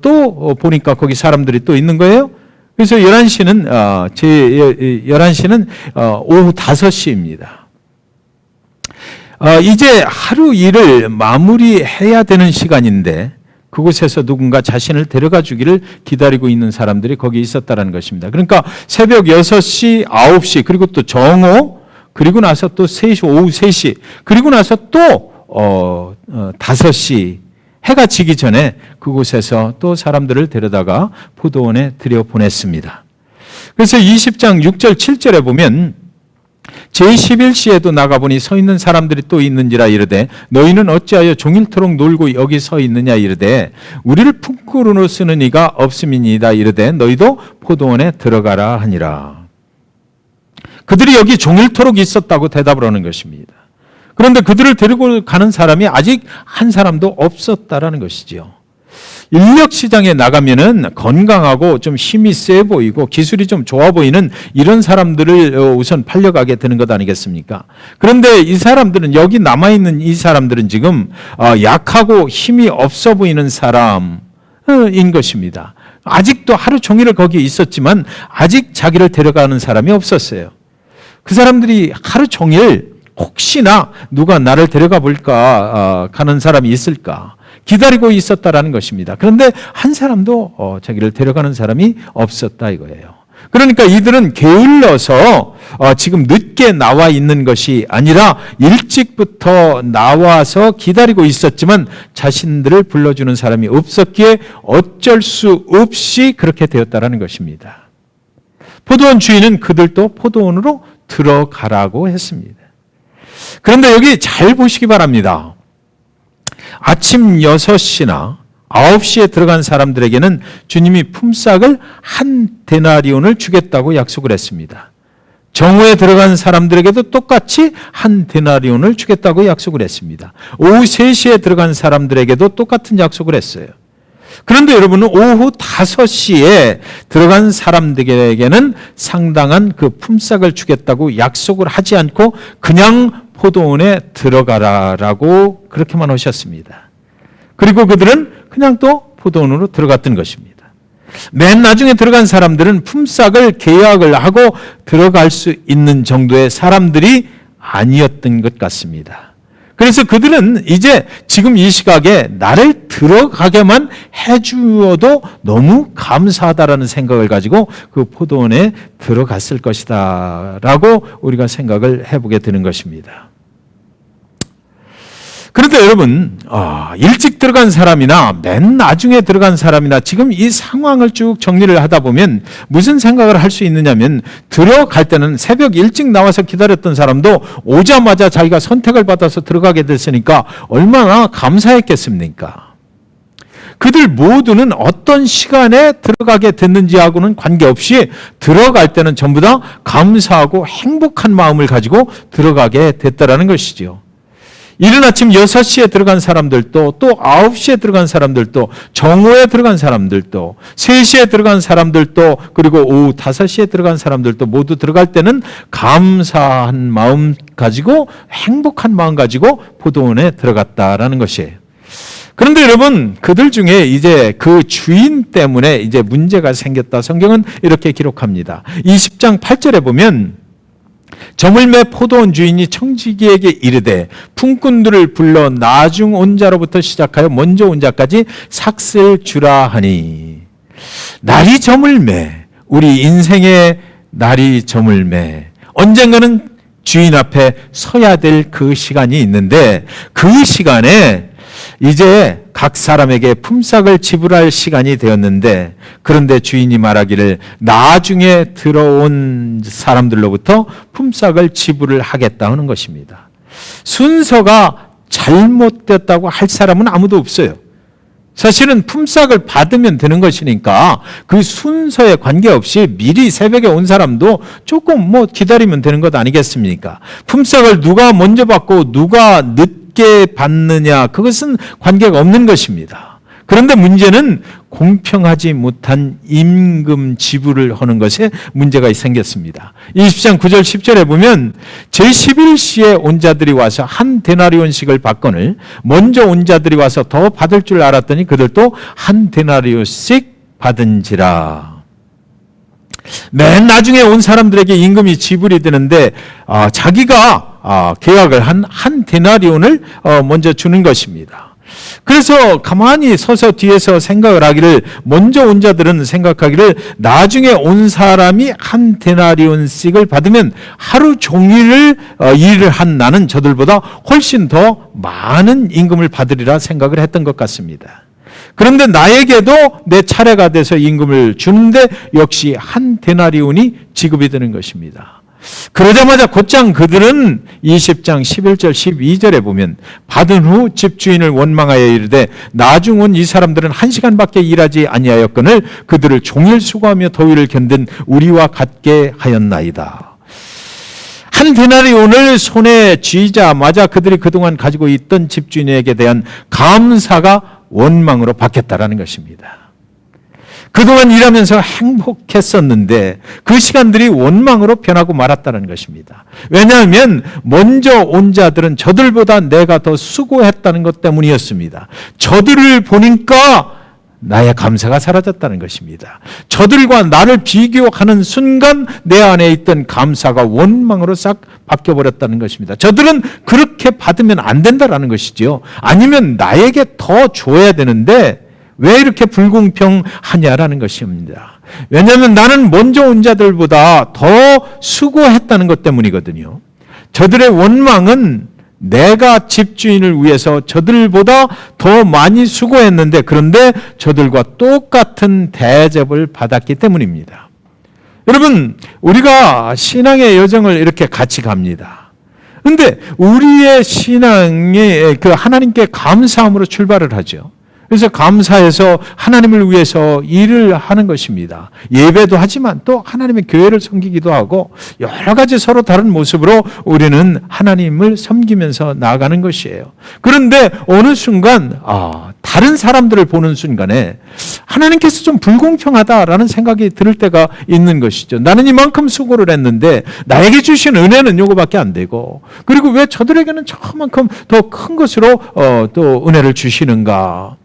또 보니까 거기 사람들이 또 있는 거예요. 그래서 11시는 오후 5시입니다. 이제 하루 일을 마무리해야 되는 시간인데 그곳에서 누군가 자신을 데려가 주기를 기다리고 있는 사람들이 거기 있었다는 것입니다. 그러니까 새벽 6시, 9시, 그리고 또 정오, 그리고 나서 또 3시, 오후 3시, 그리고 나서 또 5시, 해가 지기 전에 그곳에서 또 사람들을 데려다가 포도원에 들여보냈습니다. 그래서 20장 6절, 7절에 보면 제11시에도 나가보니 서 있는 사람들이 또 있는지라 이르되 너희는 어찌하여 종일토록 놀고 여기 서 있느냐 이르되 우리를 품꾼으로 쓰는 이가 없음이니이다 이르되 너희도 포도원에 들어가라 하니라. 그들이 여기 종일토록 있었다고 대답을 하는 것입니다. 그런데 그들을 데리고 가는 사람이 아직 한 사람도 없었다라는 것이지요. 인력시장에 나가면은 건강하고 좀 힘이 세 보이고 기술이 좀 좋아 보이는 이런 사람들을 우선 팔려가게 되는 것 아니겠습니까? 그런데 이 사람들은, 여기 남아있는 이 사람들은 지금 약하고 힘이 없어 보이는 사람인 것입니다. 아직도 하루 종일 거기에 있었지만 아직 자기를 데려가는 사람이 없었어요. 그 사람들이 하루 종일 혹시나 누가 나를 데려가 볼까 가는 사람이 있을까 기다리고 있었다라는 것입니다. 그런데 한 사람도 자기를 데려가는 사람이 없었다 이거예요. 그러니까 이들은 게을러서 지금 늦게 나와 있는 것이 아니라 일찍부터 나와서 기다리고 있었지만 자신들을 불러주는 사람이 없었기에 어쩔 수 없이 그렇게 되었다라는 것입니다. 포도원 주인은 그들도 포도원으로 들어가라고 했습니다. 그런데 여기 잘 보시기 바랍니다. 아침 6시나 9시에 들어간 사람들에게는 주님이 품삯을 한 데나리온을 주겠다고 약속을 했습니다. 정오에 들어간 사람들에게도 똑같이 한 데나리온을 주겠다고 약속을 했습니다. 오후 3시에 들어간 사람들에게도 똑같은 약속을 했어요. 그런데 여러분은 오후 5시에 들어간 사람들에게는 상당한 그 품삯을 주겠다고 약속을 하지 않고 그냥 포도원에 들어가라라고 그렇게만 하셨습니다. 그리고 그들은 그냥 또 포도원으로 들어갔던 것입니다. 맨 나중에 들어간 사람들은 품삯을 계약을 하고 들어갈 수 있는 정도의 사람들이 아니었던 것 같습니다. 그래서 그들은 이제 지금 이 시각에 나를 들어가게만 해주어도 너무 감사하다라는 생각을 가지고 그 포도원에 들어갔을 것이다 라고 우리가 생각을 해보게 되는 것입니다. 그런데 여러분, 일찍 들어간 사람이나 맨 나중에 들어간 사람이나 지금 이 상황을 쭉 정리를 하다 보면 무슨 생각을 할 수 있느냐면, 들어갈 때는 새벽 일찍 나와서 기다렸던 사람도 오자마자 자기가 선택을 받아서 들어가게 됐으니까 얼마나 감사했겠습니까? 그들 모두는 어떤 시간에 들어가게 됐는지하고는 관계없이 들어갈 때는 전부 다 감사하고 행복한 마음을 가지고 들어가게 됐다라는 것이죠. 이른 아침 6시에 들어간 사람들도, 또 9시에 들어간 사람들도, 정오에 들어간 사람들도, 3시에 들어간 사람들도, 그리고 오후 5시에 들어간 사람들도 모두 들어갈 때는 감사한 마음 가지고, 행복한 마음 가지고 포도원에 들어갔다라는 것이에요. 그런데 여러분, 그들 중에 이제 그 주인 때문에 이제 문제가 생겼다. 성경은 이렇게 기록합니다. 20장 8절에 보면, 저물매 포도원 주인이 청지기에게 이르되 품꾼들을 불러 나중 온 자로부터 시작하여 먼저 온 자까지 삭슬 주라 하니. 날이 저물매, 우리 인생의 날이 저물매, 언젠가는 주인 앞에 서야 될 그 시간이 있는데, 그 시간에 이제 각 사람에게 품삯을 지불할 시간이 되었는데, 그런데 주인이 말하기를 나중에 들어온 사람들로부터 품삯을 지불을 하겠다 하는 것입니다. 순서가 잘못됐다고 할 사람은 아무도 없어요. 사실은 품삯을 받으면 되는 것이니까 그 순서에 관계없이 미리 새벽에 온 사람도 조금 기다리면 되는 것 아니겠습니까? 품삯을 누가 먼저 받고 누가 늦게 받느냐, 그것은 관계가 없는 것입니다. 그런데 문제는 공평하지 못한 임금 지불을 하는 것에 문제가 생겼습니다. 20장 9절 10절에 보면 제11시에 온 자들이 와서 한 데나리온씩을 받거늘 먼저 온 자들이 와서 더 받을 줄 알았더니 그들도 한 데나리온씩 받은지라. 맨 나중에 온 사람들에게 임금이 지불이 되는데 자기가 계약을 한 데나리온을 먼저 주는 것입니다. 그래서 가만히 서서 뒤에서 생각을 하기를, 먼저 온 자들은 생각하기를 나중에 온 사람이 한 데나리온씩을 받으면 하루 종일 일을 한 나는 저들보다 훨씬 더 많은 임금을 받으리라 생각을 했던 것 같습니다. 그런데 나에게도 내 차례가 돼서 임금을 주는데 역시 한 데나리온이 지급이 되는 것입니다. 그러자마자 곧장 그들은 20장 11절 12절에 보면 받은 후 집주인을 원망하여 이르되 나중 온 이 사람들은 1시간밖에 일하지 아니하였거늘 그들을 종일 수고하며 더위를 견딘 우리와 같게 하였나이다. 한 데나리온을 손에 쥐자마자 그들이 그동안 가지고 있던 집주인에게 대한 감사가 원망으로 바뀌었다라는 것입니다. 그동안 일하면서 행복했었는데 그 시간들이 원망으로 변하고 말았다는 것입니다. 왜냐하면 먼저 온 자들은 저들보다 내가 더 수고했다는 것 때문이었습니다. 저들을 보니까 나의 감사가 사라졌다는 것입니다. 저들과 나를 비교하는 순간 내 안에 있던 감사가 원망으로 싹 바뀌어버렸다는 것입니다. 저들은 그렇게 받으면 안 된다는 것이죠. 아니면 나에게 더 줘야 되는데 왜 이렇게 불공평하냐라는 것입니다. 왜냐하면 나는 먼저 온 자들보다 더 수고했다는 것 때문이거든요. 저들의 원망은 내가 집주인을 위해서 저들보다 더 많이 수고했는데, 그런데 저들과 똑같은 대접을 받았기 때문입니다. 여러분, 우리가 신앙의 여정을 이렇게 같이 갑니다. 그런데 우리의 신앙이 그 하나님께 감사함으로 출발을 하죠. 그래서 감사해서 하나님을 위해서 일을 하는 것입니다. 예배도 하지만 또 하나님의 교회를 섬기기도 하고 여러 가지 서로 다른 모습으로 우리는 하나님을 섬기면서 나아가는 것이에요. 그런데 어느 순간 다른 사람들을 보는 순간에 하나님께서 좀 불공평하다라는 생각이 들 때가 있는 것이죠. 나는 이만큼 수고를 했는데 나에게 주신 은혜는 요거밖에 안 되고, 그리고 왜 저들에게는 저만큼 더 큰 것으로 또 은혜를 주시는가.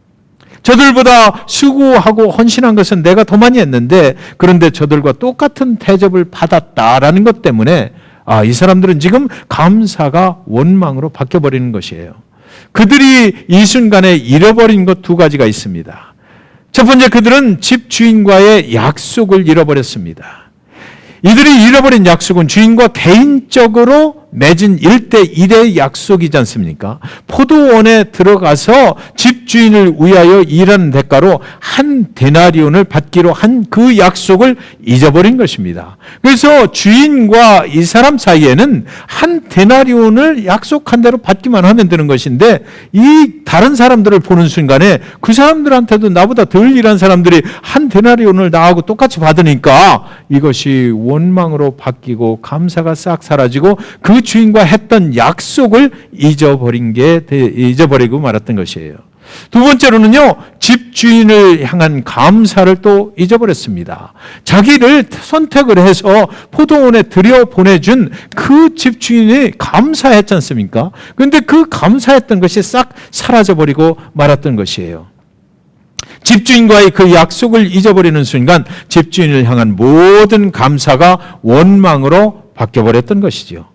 저들보다 수고하고 헌신한 것은 내가 더 많이 했는데 그런데 저들과 똑같은 대접을 받았다라는 것 때문에 이 사람들은 지금 감사가 원망으로 바뀌어버리는 것이에요. 그들이 이 순간에 잃어버린 것 두 가지가 있습니다. 첫 번째, 그들은 집주인과의 약속을 잃어버렸습니다. 이들이 잃어버린 약속은 주인과 개인적으로 맺은 1대1의 약속이지 않습니까? 포도원에 들어가서 집주인을 위하여 일하는 대가로 한 데나리온을 받기로 한 그 약속을 잊어버린 것입니다. 그래서 주인과 이 사람 사이에는 한 데나리온을 약속한 대로 받기만 하면 되는 것인데, 이 다른 사람들을 보는 순간에 그 사람들한테도 나보다 덜 일한 사람들이 한 데나리온을 나하고 똑같이 받으니까 이것이 원망으로 바뀌고 감사가 싹 사라지고 그 주인과 했던 약속을 잊어버리고 말았던 것이에요. 두 번째로는요, 집주인을 향한 감사를 또 잊어버렸습니다. 자기를 선택을 해서 포도원에 들여보내준 그 집주인이 감사했지 않습니까? 그런데 그 감사했던 것이 싹 사라져버리고 말았던 것이에요. 집주인과의 그 약속을 잊어버리는 순간 집주인을 향한 모든 감사가 원망으로 바뀌어버렸던 것이죠.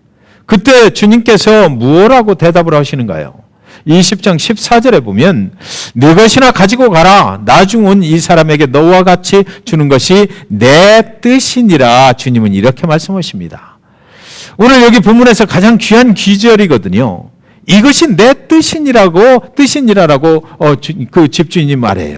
그때 주님께서 무엇라고 대답을 하시는가요? 20장 14절에 보면 네 것이나 가지고 가라. 나중 온 이 사람에게 너와 같이 주는 것이 내 뜻이니라. 주님은 이렇게 말씀하십니다. 오늘 여기 본문에서 가장 귀한 귀절이거든요. 이것이 내 뜻이니라고 그 집주인이 말해요.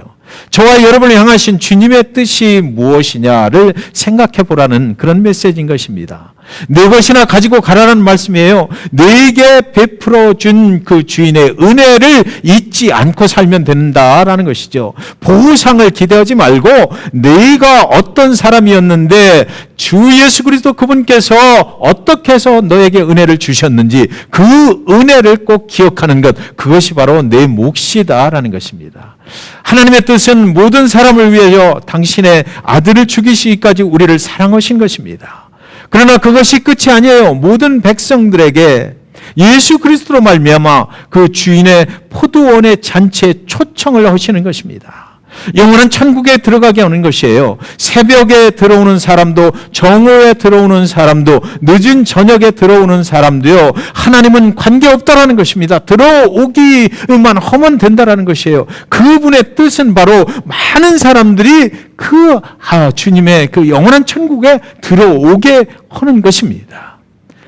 저와 여러분을 향하신 주님의 뜻이 무엇이냐를 생각해 보라는 그런 메시지인 것입니다. 내 것이나 가지고 가라는 말씀이에요. 너에게 베풀어 준 그 주인의 은혜를 잊지 않고 살면 된다라는 것이죠. 보상을 기대하지 말고 너희가 어떤 사람이었는데 주 예수 그리스도 그분께서 어떻게 해서 너에게 은혜를 주셨는지 그 은혜를 꼭 기억하는 것, 그것이 바로 내 몫이다라는 것입니다. 하나님의 뜻은 모든 사람을 위하여 당신의 아들을 죽이시기까지 우리를 사랑하신 것입니다. 그러나 그것이 끝이 아니에요. 모든 백성들에게 예수 그리스도로 말미암아 그 주인의 포도원의 잔치에 초청을 하시는 것입니다. 영원한 천국에 들어가게 하는 것이에요. 새벽에 들어오는 사람도, 정오에 들어오는 사람도, 늦은 저녁에 들어오는 사람도요, 하나님은 관계없다라는 것입니다. 들어오기만 하면 된다라는 것이에요. 그분의 뜻은 바로 많은 사람들이 그 주님의 그 영원한 천국에 들어오게 하는 것입니다.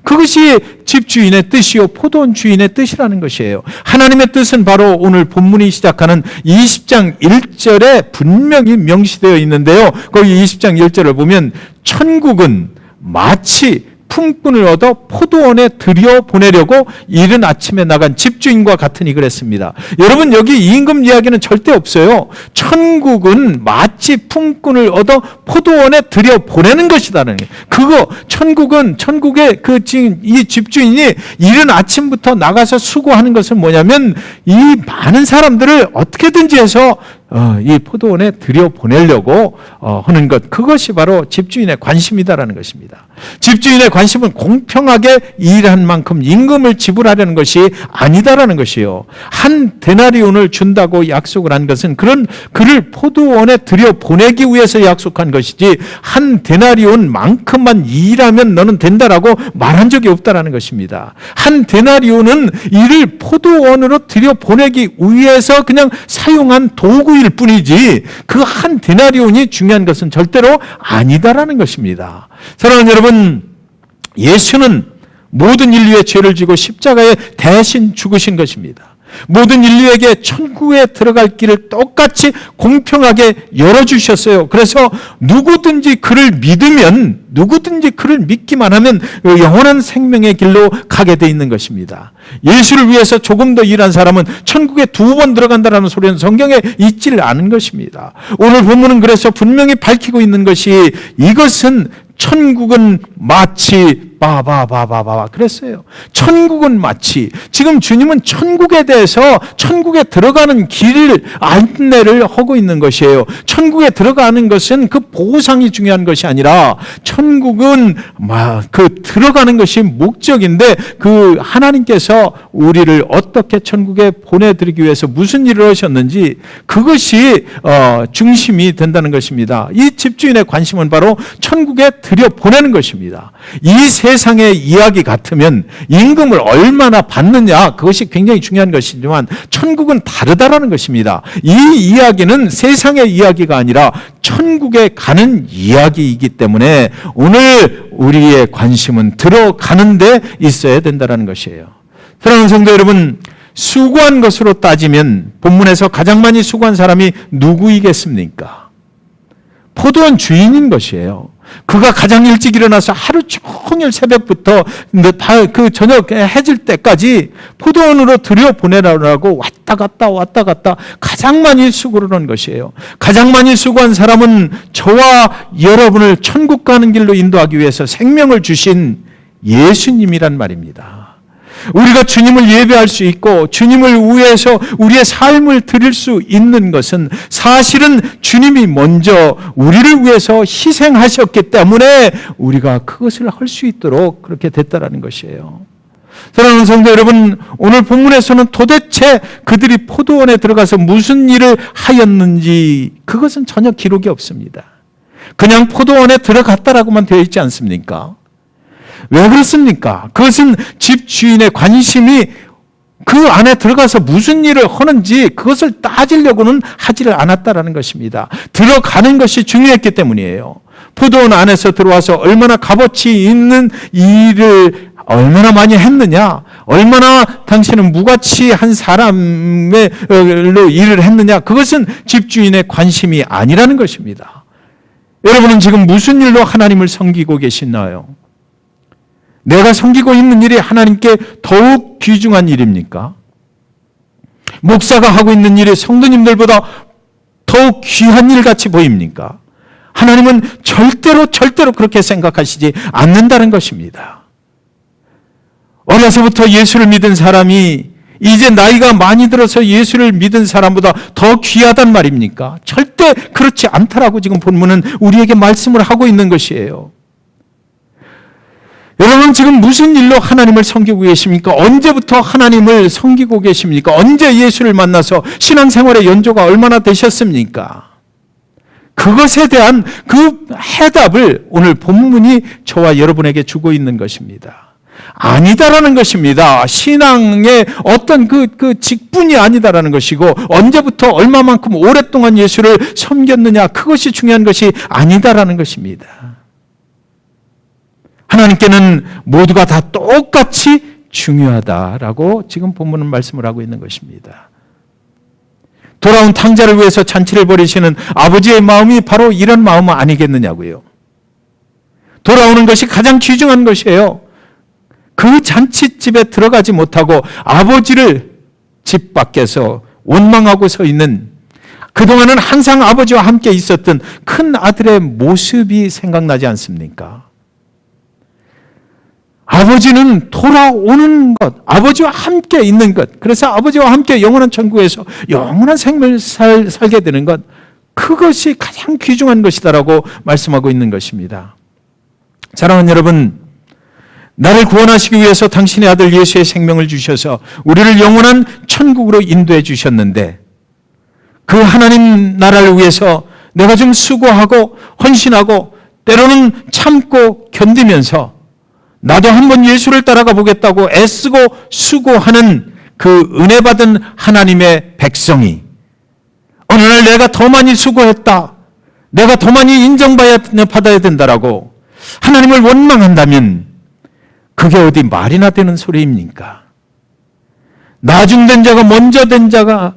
그것이 집주인의 뜻이요 포도원 주인의 뜻이라는 것이에요. 하나님의 뜻은 바로 오늘 본문이 시작하는 20장 1절에 분명히 명시되어 있는데요. 거기 20장 1절을 보면 천국은 마치 품꾼을 얻어 포도원에 들여보내려고 이른 아침에 나간 집주인과 같으니 그랬습니다. 여러분, 여기 임금 이야기는 절대 없어요. 천국은 마치 품꾼을 얻어 포도원에 들여보내는 것이다는 거예요. 그거 천국의 이 집주인이 이른 아침부터 나가서 수고하는 것은 뭐냐면 이 많은 사람들을 어떻게든지 해서 이 포도원에 들여보내려고 하는 것, 그것이 바로 집주인의 관심이다라는 것입니다. 집주인의 관심은 공평하게 일한 만큼 임금을 지불하려는 것이 아니다라는 것이요. 한 데나리온을 준다고 약속을 한 것은 그를 포도원에 들여보내기 위해서 약속한 것이지 한 데나리온만큼만 일하면 너는 된다라고 말한 적이 없다라는 것입니다. 한 데나리온은 이를 포도원으로 들여보내기 위해서 그냥 사용한 도구일 뿐이지 그 한 데나리온이 중요한 것은 절대로 아니다라는 것입니다. 사랑하는 여러분, 예수는 모든 인류의 죄를 지고 십자가에 대신 죽으신 것입니다. 모든 인류에게 천국에 들어갈 길을 똑같이 공평하게 열어주셨어요. 그래서 누구든지 그를 믿기만 하면 영원한 생명의 길로 가게 돼 있는 것입니다. 예수를 위해서 조금 더 일한 사람은 천국에 2번 들어간다는 소리는 성경에 있지를 않은 것입니다. 오늘 본문은 그래서 분명히 밝히고 있는 것이 이것은 천국은 마치 그랬어요. 천국은 마치, 지금 주님은 천국에 대해서 천국에 들어가는 길을 안내를 하고 있는 것이에요. 천국에 들어가는 것은 그 보상이 중요한 것이 아니라 천국은 그 들어가는 것이 목적인데 그 하나님께서 우리를 어떻게 천국에 보내드리기 위해서 무슨 일을 하셨는지 그것이 중심이 된다는 것입니다. 이 집주인의 관심은 바로 천국에 들여보내는 것입니다. 이 세상의 이야기 같으면 임금을 얼마나 받느냐, 그것이 굉장히 중요한 것이지만 천국은 다르다라는 것입니다. 이 이야기는 세상의 이야기가 아니라 천국에 가는 이야기이기 때문에 오늘 우리의 관심은 들어가는 데 있어야 된다는 것이에요. 사랑하는 성도 여러분, 수고한 것으로 따지면 본문에서 가장 많이 수고한 사람이 누구이겠습니까? 포도원 주인인 것이에요. 그가 가장 일찍 일어나서 하루 종일 새벽부터 그 저녁 해질 때까지 포도원으로 들여보내라고 왔다 갔다 가장 많이 수고를 한 것이에요. 가장 많이 수고한 사람은 저와 여러분을 천국 가는 길로 인도하기 위해서 생명을 주신 예수님이란 말입니다. 우리가 주님을 예배할 수 있고 주님을 위해서 우리의 삶을 드릴 수 있는 것은 사실은 주님이 먼저 우리를 위해서 희생하셨기 때문에 우리가 그것을 할 수 있도록 그렇게 됐다라는 것이에요. 사랑하는 성도 여러분, 오늘 본문에서는 도대체 그들이 포도원에 들어가서 무슨 일을 하였는지 그것은 전혀 기록이 없습니다. 그냥 포도원에 들어갔다라고만 되어 있지 않습니까? 왜 그렇습니까? 그것은 집주인의 관심이 그 안에 들어가서 무슨 일을 하는지 그것을 따지려고는 하지를 않았다라는 것입니다. 들어가는 것이 중요했기 때문이에요. 포도원 안에서 들어와서 얼마나 값어치 있는 일을 얼마나 많이 했느냐, 얼마나 당신은 무가치한 사람으로 일을 했느냐, 그것은 집주인의 관심이 아니라는 것입니다. 여러분은 지금 무슨 일로 하나님을 섬기고 계시나요? 내가 섬기고 있는 일이 하나님께 더욱 귀중한 일입니까? 목사가 하고 있는 일이 성도님들보다 더욱 귀한 일 같이 보입니까? 하나님은 절대로 그렇게 생각하시지 않는다는 것입니다. 어려서부터 예수를 믿은 사람이 이제 나이가 많이 들어서 예수를 믿은 사람보다 더 귀하단 말입니까? 절대 그렇지 않다라고 지금 본문은 우리에게 말씀을 하고 있는 것이에요. 여러분 지금 무슨 일로 하나님을 섬기고 계십니까? 언제부터 하나님을 섬기고 계십니까? 언제 예수를 만나서 신앙생활의 연조가 얼마나 되셨습니까? 그것에 대한 그 해답을 오늘 본문이 저와 여러분에게 주고 있는 것입니다. 아니다라는 것입니다. 신앙의 어떤 그 직분이 아니다라는 것이고 언제부터 얼마만큼 오랫동안 예수를 섬겼느냐 그것이 중요한 것이 아니다라는 것입니다. 하나님께는 모두가 다 똑같이 중요하다라고 지금 본문은 말씀을 하고 있는 것입니다. 돌아온 탕자를 위해서 잔치를 벌이시는 아버지의 마음이 바로 이런 마음은 아니겠느냐고요. 돌아오는 것이 가장 귀중한 것이에요. 그 잔치집에 들어가지 못하고 아버지를 집 밖에서 원망하고 서 있는, 그동안은 항상 아버지와 함께 있었던 큰 아들의 모습이 생각나지 않습니까? 아버지는 돌아오는 것, 아버지와 함께 있는 것, 그래서 아버지와 함께 영원한 천국에서 영원한 생명을 살게 되는 것, 그것이 가장 귀중한 것이다라고 말씀하고 있는 것입니다. 사랑하는 여러분, 나를 구원하시기 위해서 당신의 아들 예수의 생명을 주셔서 우리를 영원한 천국으로 인도해 주셨는데, 그 하나님 나라를 위해서 내가 좀 수고하고 헌신하고 때로는 참고 견디면서 나도 한번 예수를 따라가 보겠다고 애쓰고 수고하는 그 은혜 받은 하나님의 백성이 어느 날 내가 더 많이 수고했다, 내가 더 많이 인정받아야 된다라고 하나님을 원망한다면 그게 어디 말이나 되는 소리입니까? 나중된 자가 먼저 된 자가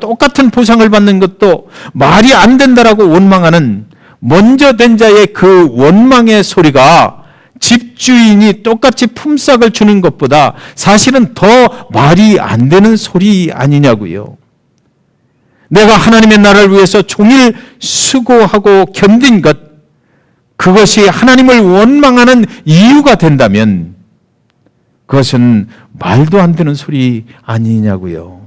똑같은 보상을 받는 것도 말이 안 된다라고 원망하는 먼저 된 자의 그 원망의 소리가 집주인이 똑같이 품삯을 주는 것보다 사실은 더 말이 안 되는 소리 아니냐고요. 내가 하나님의 나라를 위해서 종일 수고하고 견딘 것, 그것이 하나님을 원망하는 이유가 된다면 그것은 말도 안 되는 소리 아니냐고요.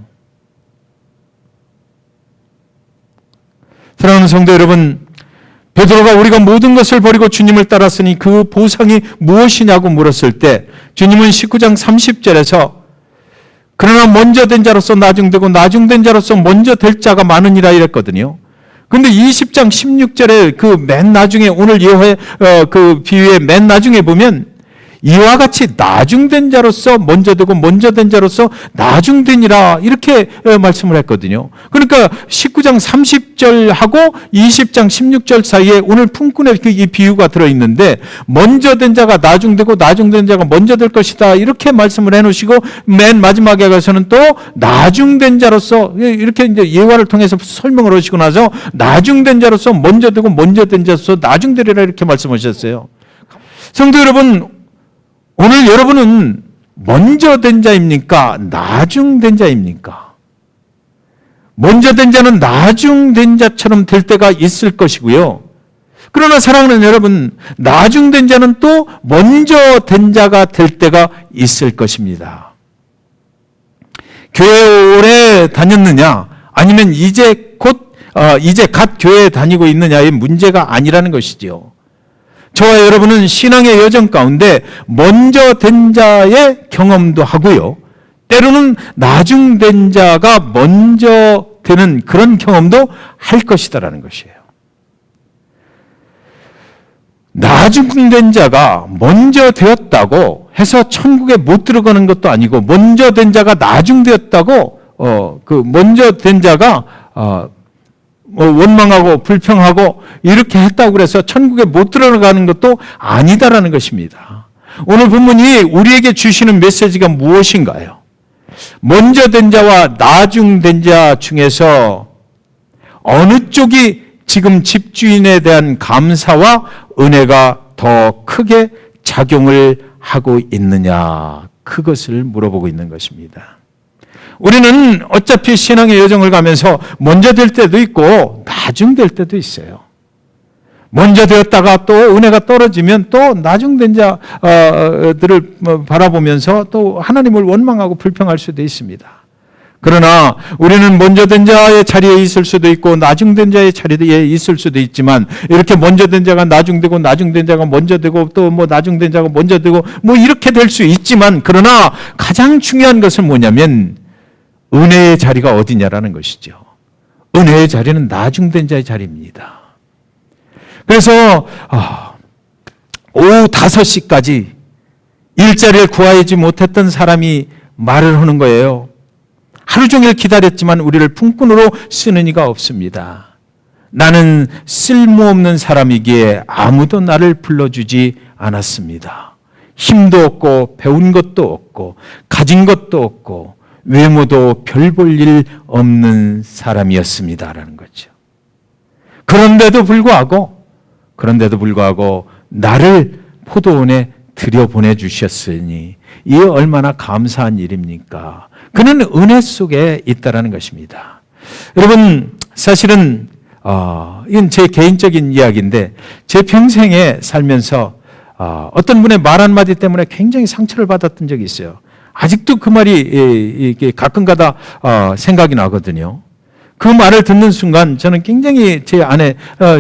사랑하는 성도 여러분, 베드로가 우리가 모든 것을 버리고 주님을 따랐으니 그 보상이 무엇이냐고 물었을 때 주님은 19장 30절에서 그러나 먼저 된 자로서 나중되고 나중된 자로서 먼저 될 자가 많으니라 이랬거든요. 근데 20장 16절에 그 맨 나중에 오늘 예화의 그 비유의 맨 나중에 보면 이와 같이 나중된 자로서 먼저 되고 먼저 된 자로서 나중되니라 이렇게 말씀을 했거든요. 그러니까 19장 30절하고 20장 16절 사이에 오늘 품꾼의 이 비유가 들어있는데 먼저 된 자가 나중되고 나중된 자가 먼저 될 것이다 이렇게 말씀을 해놓으시고 맨 마지막에 가서는 또 나중된 자로서 이렇게 이제 예화를 통해서 설명을 하시고 나서 나중된 자로서 먼저 되고 먼저 된 자로서 나중되리라 이렇게 말씀하셨어요. 성도 여러분, 오늘 여러분은 먼저 된 자입니까? 나중된 자입니까? 먼저 된 자는 나중된 자처럼 될 때가 있을 것이고요. 그러나 사랑하는 여러분, 나중된 자는 또 먼저 된 자가 될 때가 있을 것입니다. 교회 오래 다녔느냐? 아니면 이제 갓 교회에 다니고 있느냐의 문제가 아니라는 것이지요. 저와 여러분은 신앙의 여정 가운데 먼저 된 자의 경험도 하고요. 때로는 나중된 자가 먼저 되는 그런 경험도 할 것이다라는 것이에요. 나중된 자가 먼저 되었다고 해서 천국에 못 들어가는 것도 아니고 먼저 된 자가 나중되었다고 먼저 된 자가 원망하고 불평하고 이렇게 했다고 그래서 천국에 못 들어가는 것도 아니다라는 것입니다. 오늘 본문이 우리에게 주시는 메시지가 무엇인가요? 먼저 된 자와 나중된 자 중에서 어느 쪽이 지금 집주인에 대한 감사와 은혜가 더 크게 작용을 하고 있느냐, 그것을 물어보고 있는 것입니다. 우리는 어차피 신앙의 여정을 가면서 먼저 될 때도 있고 나중 될 때도 있어요. 먼저 되었다가 또 은혜가 떨어지면 또 나중된 자들을 바라보면서 또 하나님을 원망하고 불평할 수도 있습니다. 그러나 우리는 먼저 된 자의 자리에 있을 수도 있고 나중된 자의 자리에 있을 수도 있지만 이렇게 먼저 된 자가 나중되고 나중된 자가 먼저 되고 또 나중된 자가 먼저 되고 이렇게 될 수 있지만 그러나 가장 중요한 것은 뭐냐면 은혜의 자리가 어디냐라는 것이죠. 은혜의 자리는 나중된 자의 자리입니다. 그래서 오후 5시까지 일자리를 구하지 못했던 사람이 말을 하는 거예요. 하루 종일 기다렸지만 우리를 품꾼으로 쓰는 이가 없습니다. 나는 쓸모없는 사람이기에 아무도 나를 불러주지 않았습니다. 힘도 없고 배운 것도 없고 가진 것도 없고 외모도 별 볼 일 없는 사람이었습니다라는 거죠. 그런데도 불구하고 나를 포도원에 들여보내 주셨으니 이게 얼마나 감사한 일입니까? 그는 은혜 속에 있다라는 것입니다. 여러분, 사실은 이건 제 개인적인 이야기인데 제 평생에 살면서 어떤 분의 말 한마디 때문에 굉장히 상처를 받았던 적이 있어요. 아직도 그 말이 가끔가다 생각이 나거든요. 그 말을 듣는 순간 저는 굉장히 제 안에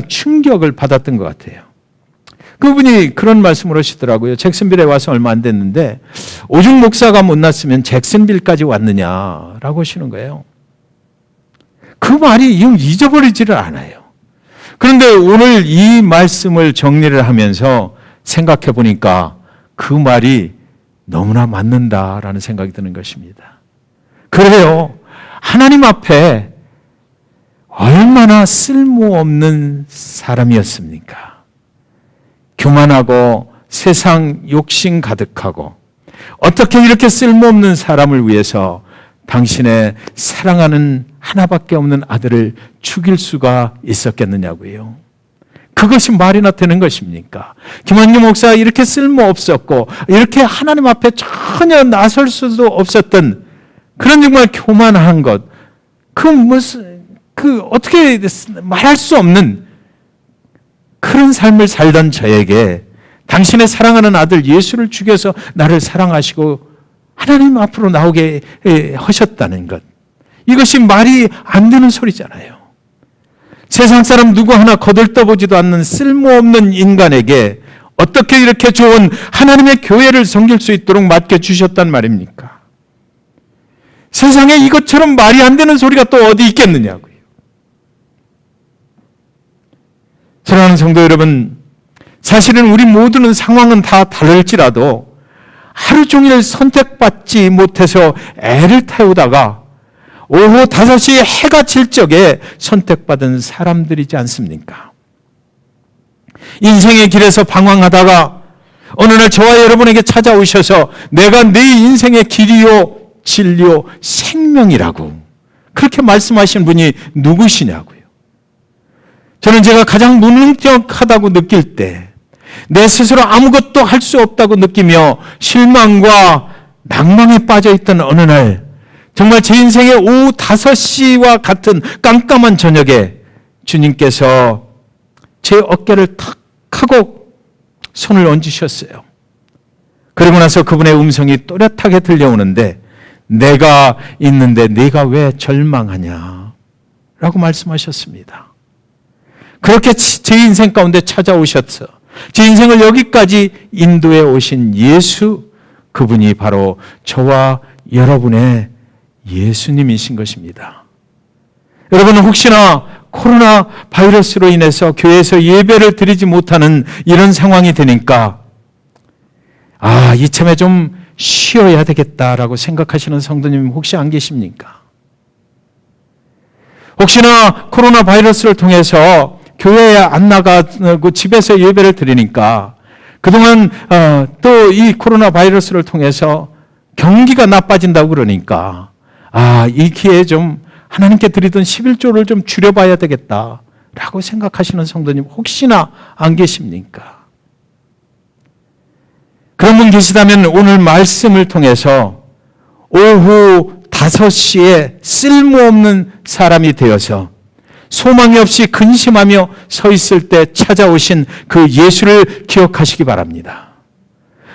충격을 받았던 것 같아요. 그분이 그런 말씀을 하시더라고요. 잭슨빌에 와서 얼마 안 됐는데 오죽 목사가 못 났으면 잭슨빌까지 왔느냐라고 하시는 거예요. 그 말이 잊어버리지를 않아요. 그런데 오늘 이 말씀을 정리를 하면서 생각해 보니까 그 말이 너무나 맞는다라는 생각이 드는 것입니다. 그래요. 하나님 앞에 얼마나 쓸모없는 사람이었습니까? 교만하고 세상 욕심 가득하고 어떻게 이렇게 쓸모없는 사람을 위해서 당신의 사랑하는 하나밖에 없는 아들을 죽일 수가 있었겠느냐고요. 그것이 말이나 되는 것입니까? 김한규 목사가 이렇게 쓸모없었고 이렇게 하나님 앞에 전혀 나설 수도 없었던 그런 정말 교만한 것, 어떻게 말할 수 없는 그런 삶을 살던 저에게 당신의 사랑하는 아들 예수를 죽여서 나를 사랑하시고 하나님 앞으로 나오게 하셨다는 것, 이것이 말이 안 되는 소리잖아요. 세상 사람 누구 하나 거들떠보지도 않는 쓸모없는 인간에게 어떻게 이렇게 좋은 하나님의 교회를 섬길 수 있도록 맡겨주셨단 말입니까? 세상에 이것처럼 말이 안 되는 소리가 또 어디 있겠느냐고요. 사랑하는 성도 여러분, 사실은 우리 모두는 상황은 다 다를지라도 하루 종일 선택받지 못해서 애를 태우다가 오후 5시에 해가 질 적에 선택받은 사람들이지 않습니까? 인생의 길에서 방황하다가 어느 날 저와 여러분에게 찾아오셔서 내가 네 인생의 길이요, 진리요, 생명이라고 그렇게 말씀하신 분이 누구시냐고요. 저는 제가 가장 무능력하다고 느낄 때, 내 스스로 아무것도 할 수 없다고 느끼며 실망과 낭망에 빠져있던 어느 날, 정말 제 인생의 오후 5시와 같은 깜깜한 저녁에 주님께서 제 어깨를 탁 하고 손을 얹으셨어요. 그리고 나서 그분의 음성이 또렷하게 들려오는데, 내가 있는데 네가 왜 절망하냐 라고 말씀하셨습니다. 그렇게 제 인생 가운데 찾아오셔서 제 인생을 여기까지 인도해 오신 예수, 그분이 바로 저와 여러분의 예수님이신 것입니다. 여러분은 혹시나 코로나 바이러스로 인해서 교회에서 예배를 드리지 못하는 이런 상황이 되니까 이참에 좀 쉬어야 되겠다라고 생각하시는 성도님 혹시 안 계십니까? 혹시나 코로나 바이러스를 통해서 교회에 안 나가고 집에서 예배를 드리니까 그동안 또 이 코로나 바이러스를 통해서 경기가 나빠진다고 그러니까 이 기회에 좀 하나님께 드리던 11조를 좀 줄여봐야 되겠다라고 생각하시는 성도님 혹시나 안 계십니까? 그런 분 계시다면 오늘 말씀을 통해서 오후 5시에 쓸모없는 사람이 되어서 소망이 없이 근심하며 서 있을 때 찾아오신 그 예수를 기억하시기 바랍니다.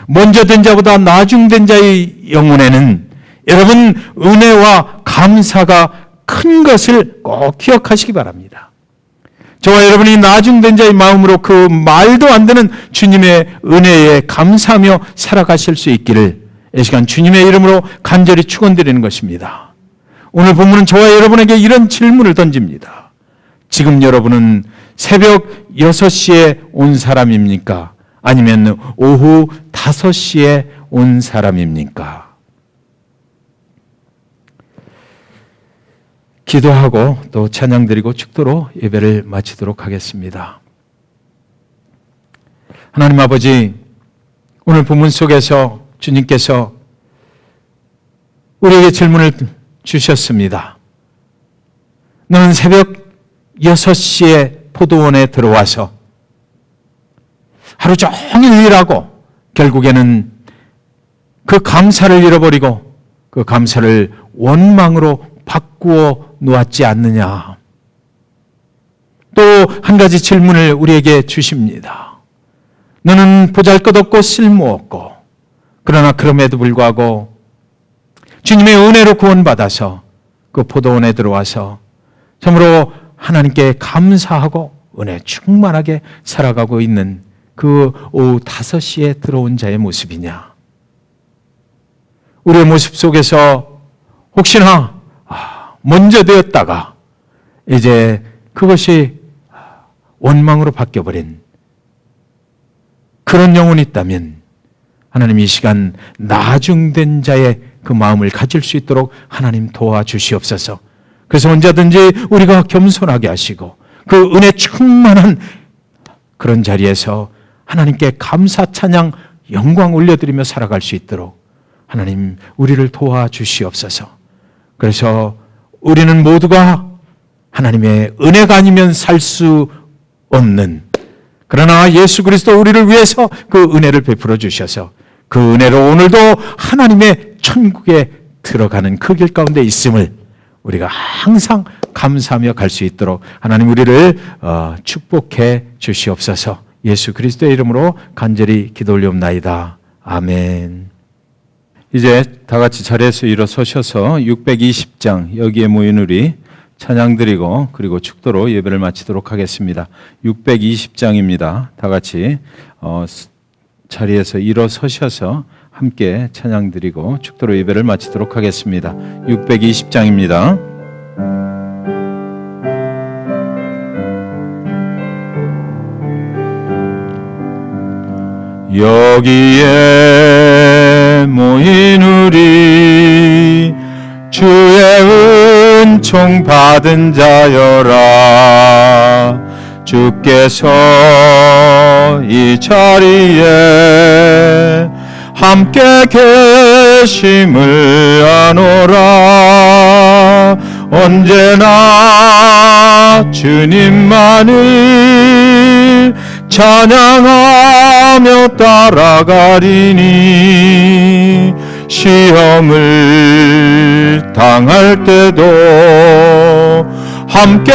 먼저 된 자보다 나중된 자의 영혼에는 여러분 은혜와 감사가 큰 것을 꼭 기억하시기 바랍니다. 저와 여러분이 나중된 자의 마음으로 그 말도 안 되는 주님의 은혜에 감사하며 살아가실 수 있기를 이 시간 주님의 이름으로 간절히 축원드리는 것입니다. 오늘 본문은 저와 여러분에게 이런 질문을 던집니다. 지금 여러분은 새벽 6시에 온 사람입니까? 아니면 오후 5시에 온 사람입니까? 기도하고 또 찬양드리고 축도로 예배를 마치도록 하겠습니다. 하나님 아버지, 오늘 본문 속에서 주님께서 우리에게 질문을 주셨습니다. 너는 새벽 6시에 포도원에 들어와서 하루 종일 일하고 결국에는 그 감사를 잃어버리고 그 감사를 원망으로 바꾸어 놓았지 않느냐. 또 한 가지 질문을 우리에게 주십니다. 너는 보잘것없고 쓸모없고 그러나 그럼에도 불구하고 주님의 은혜로 구원받아서 그 포도원에 들어와서 참으로 하나님께 감사하고 은혜 충만하게 살아가고 있는 그 오후 5시에 들어온 자의 모습이냐? 우리의 모습 속에서 혹시나 먼저 되었다가 이제 그것이 원망으로 바뀌어버린 그런 영혼이 있다면 하나님 이 시간 나중된 자의 그 마음을 가질 수 있도록 하나님 도와주시옵소서. 그래서 언제든지 우리가 겸손하게 하시고 그 은혜 충만한 그런 자리에서 하나님께 감사 찬양 영광 올려드리며 살아갈 수 있도록 하나님 우리를 도와주시옵소서. 그래서 우리는 모두가 하나님의 은혜가 아니면 살 수 없는, 그러나 예수 그리스도 우리를 위해서 그 은혜를 베풀어 주셔서 그 은혜로 오늘도 하나님의 천국에 들어가는 그 길 가운데 있음을 우리가 항상 감사하며 갈 수 있도록 하나님 우리를 축복해 주시옵소서. 예수 그리스도의 이름으로 간절히 기도 올리옵나이다. 아멘. 이제 다 같이 자리에서 일어서셔서 620장 여기에 모인 우리 찬양드리고 그리고 축도로 예배를 마치도록 하겠습니다. 620장입니다. 다 같이 자리에서 일어서셔서 함께 찬양드리고 축도로 예배를 마치도록 하겠습니다. 620장입니다. 여기에 모인 우리 주의 은총 받은 자여라. 주께서 이 자리에 함께 계심을 아노라. 언제나 주님만을 찬양하며 따라가리니 시험을 당할 때도 함께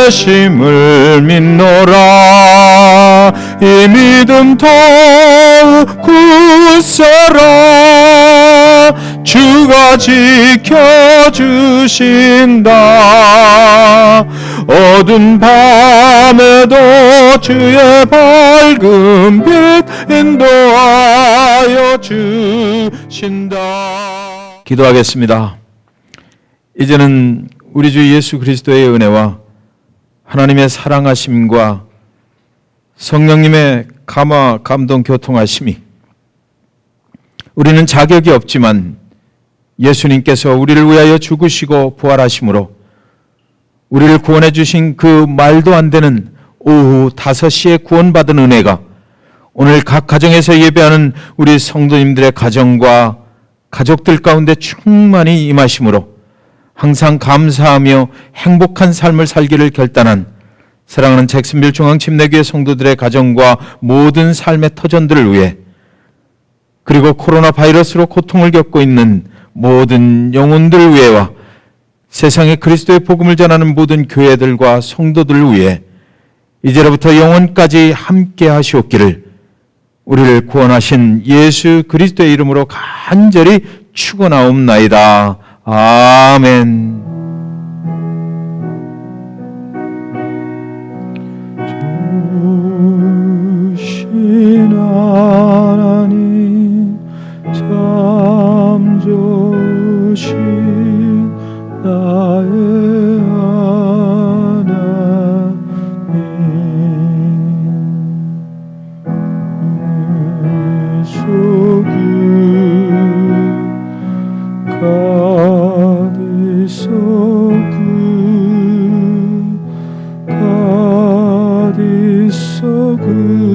계심을 믿노라. 이 믿음 더욱 굳세라. 주가 지켜주신다. 어두운 밤에도 주의 밝은 빛 인도하여 주신다. 기도하겠습니다. 이제는 우리 주 예수 그리스도의 은혜와 하나님의 사랑하심과 성령님의 감화, 감동, 교통하심이 우리는 자격이 없지만 예수님께서 우리를 위하여 죽으시고 부활하심으로 우리를 구원해 주신 그 말도 안 되는 오후 5시에 구원받은 은혜가 오늘 각 가정에서 예배하는 우리 성도님들의 가정과 가족들 가운데 충만히 임하심으로 항상 감사하며 행복한 삶을 살기를 결단한 사랑하는 잭슨빌 중앙침례교회 성도들의 가정과 모든 삶의 터전들을 위해, 그리고 코로나 바이러스로 고통을 겪고 있는 모든 영혼들을 위해와 세상에 그리스도의 복음을 전하는 모든 교회들과 성도들을 위해 이제로부터 영원까지 함께 하시옵기를 우리를 구원하신 예수 그리스도의 이름으로 간절히 축원하옵나이다. 아멘. 주신 하나님 참 좋으신 나의 하나님, 속이 가디소그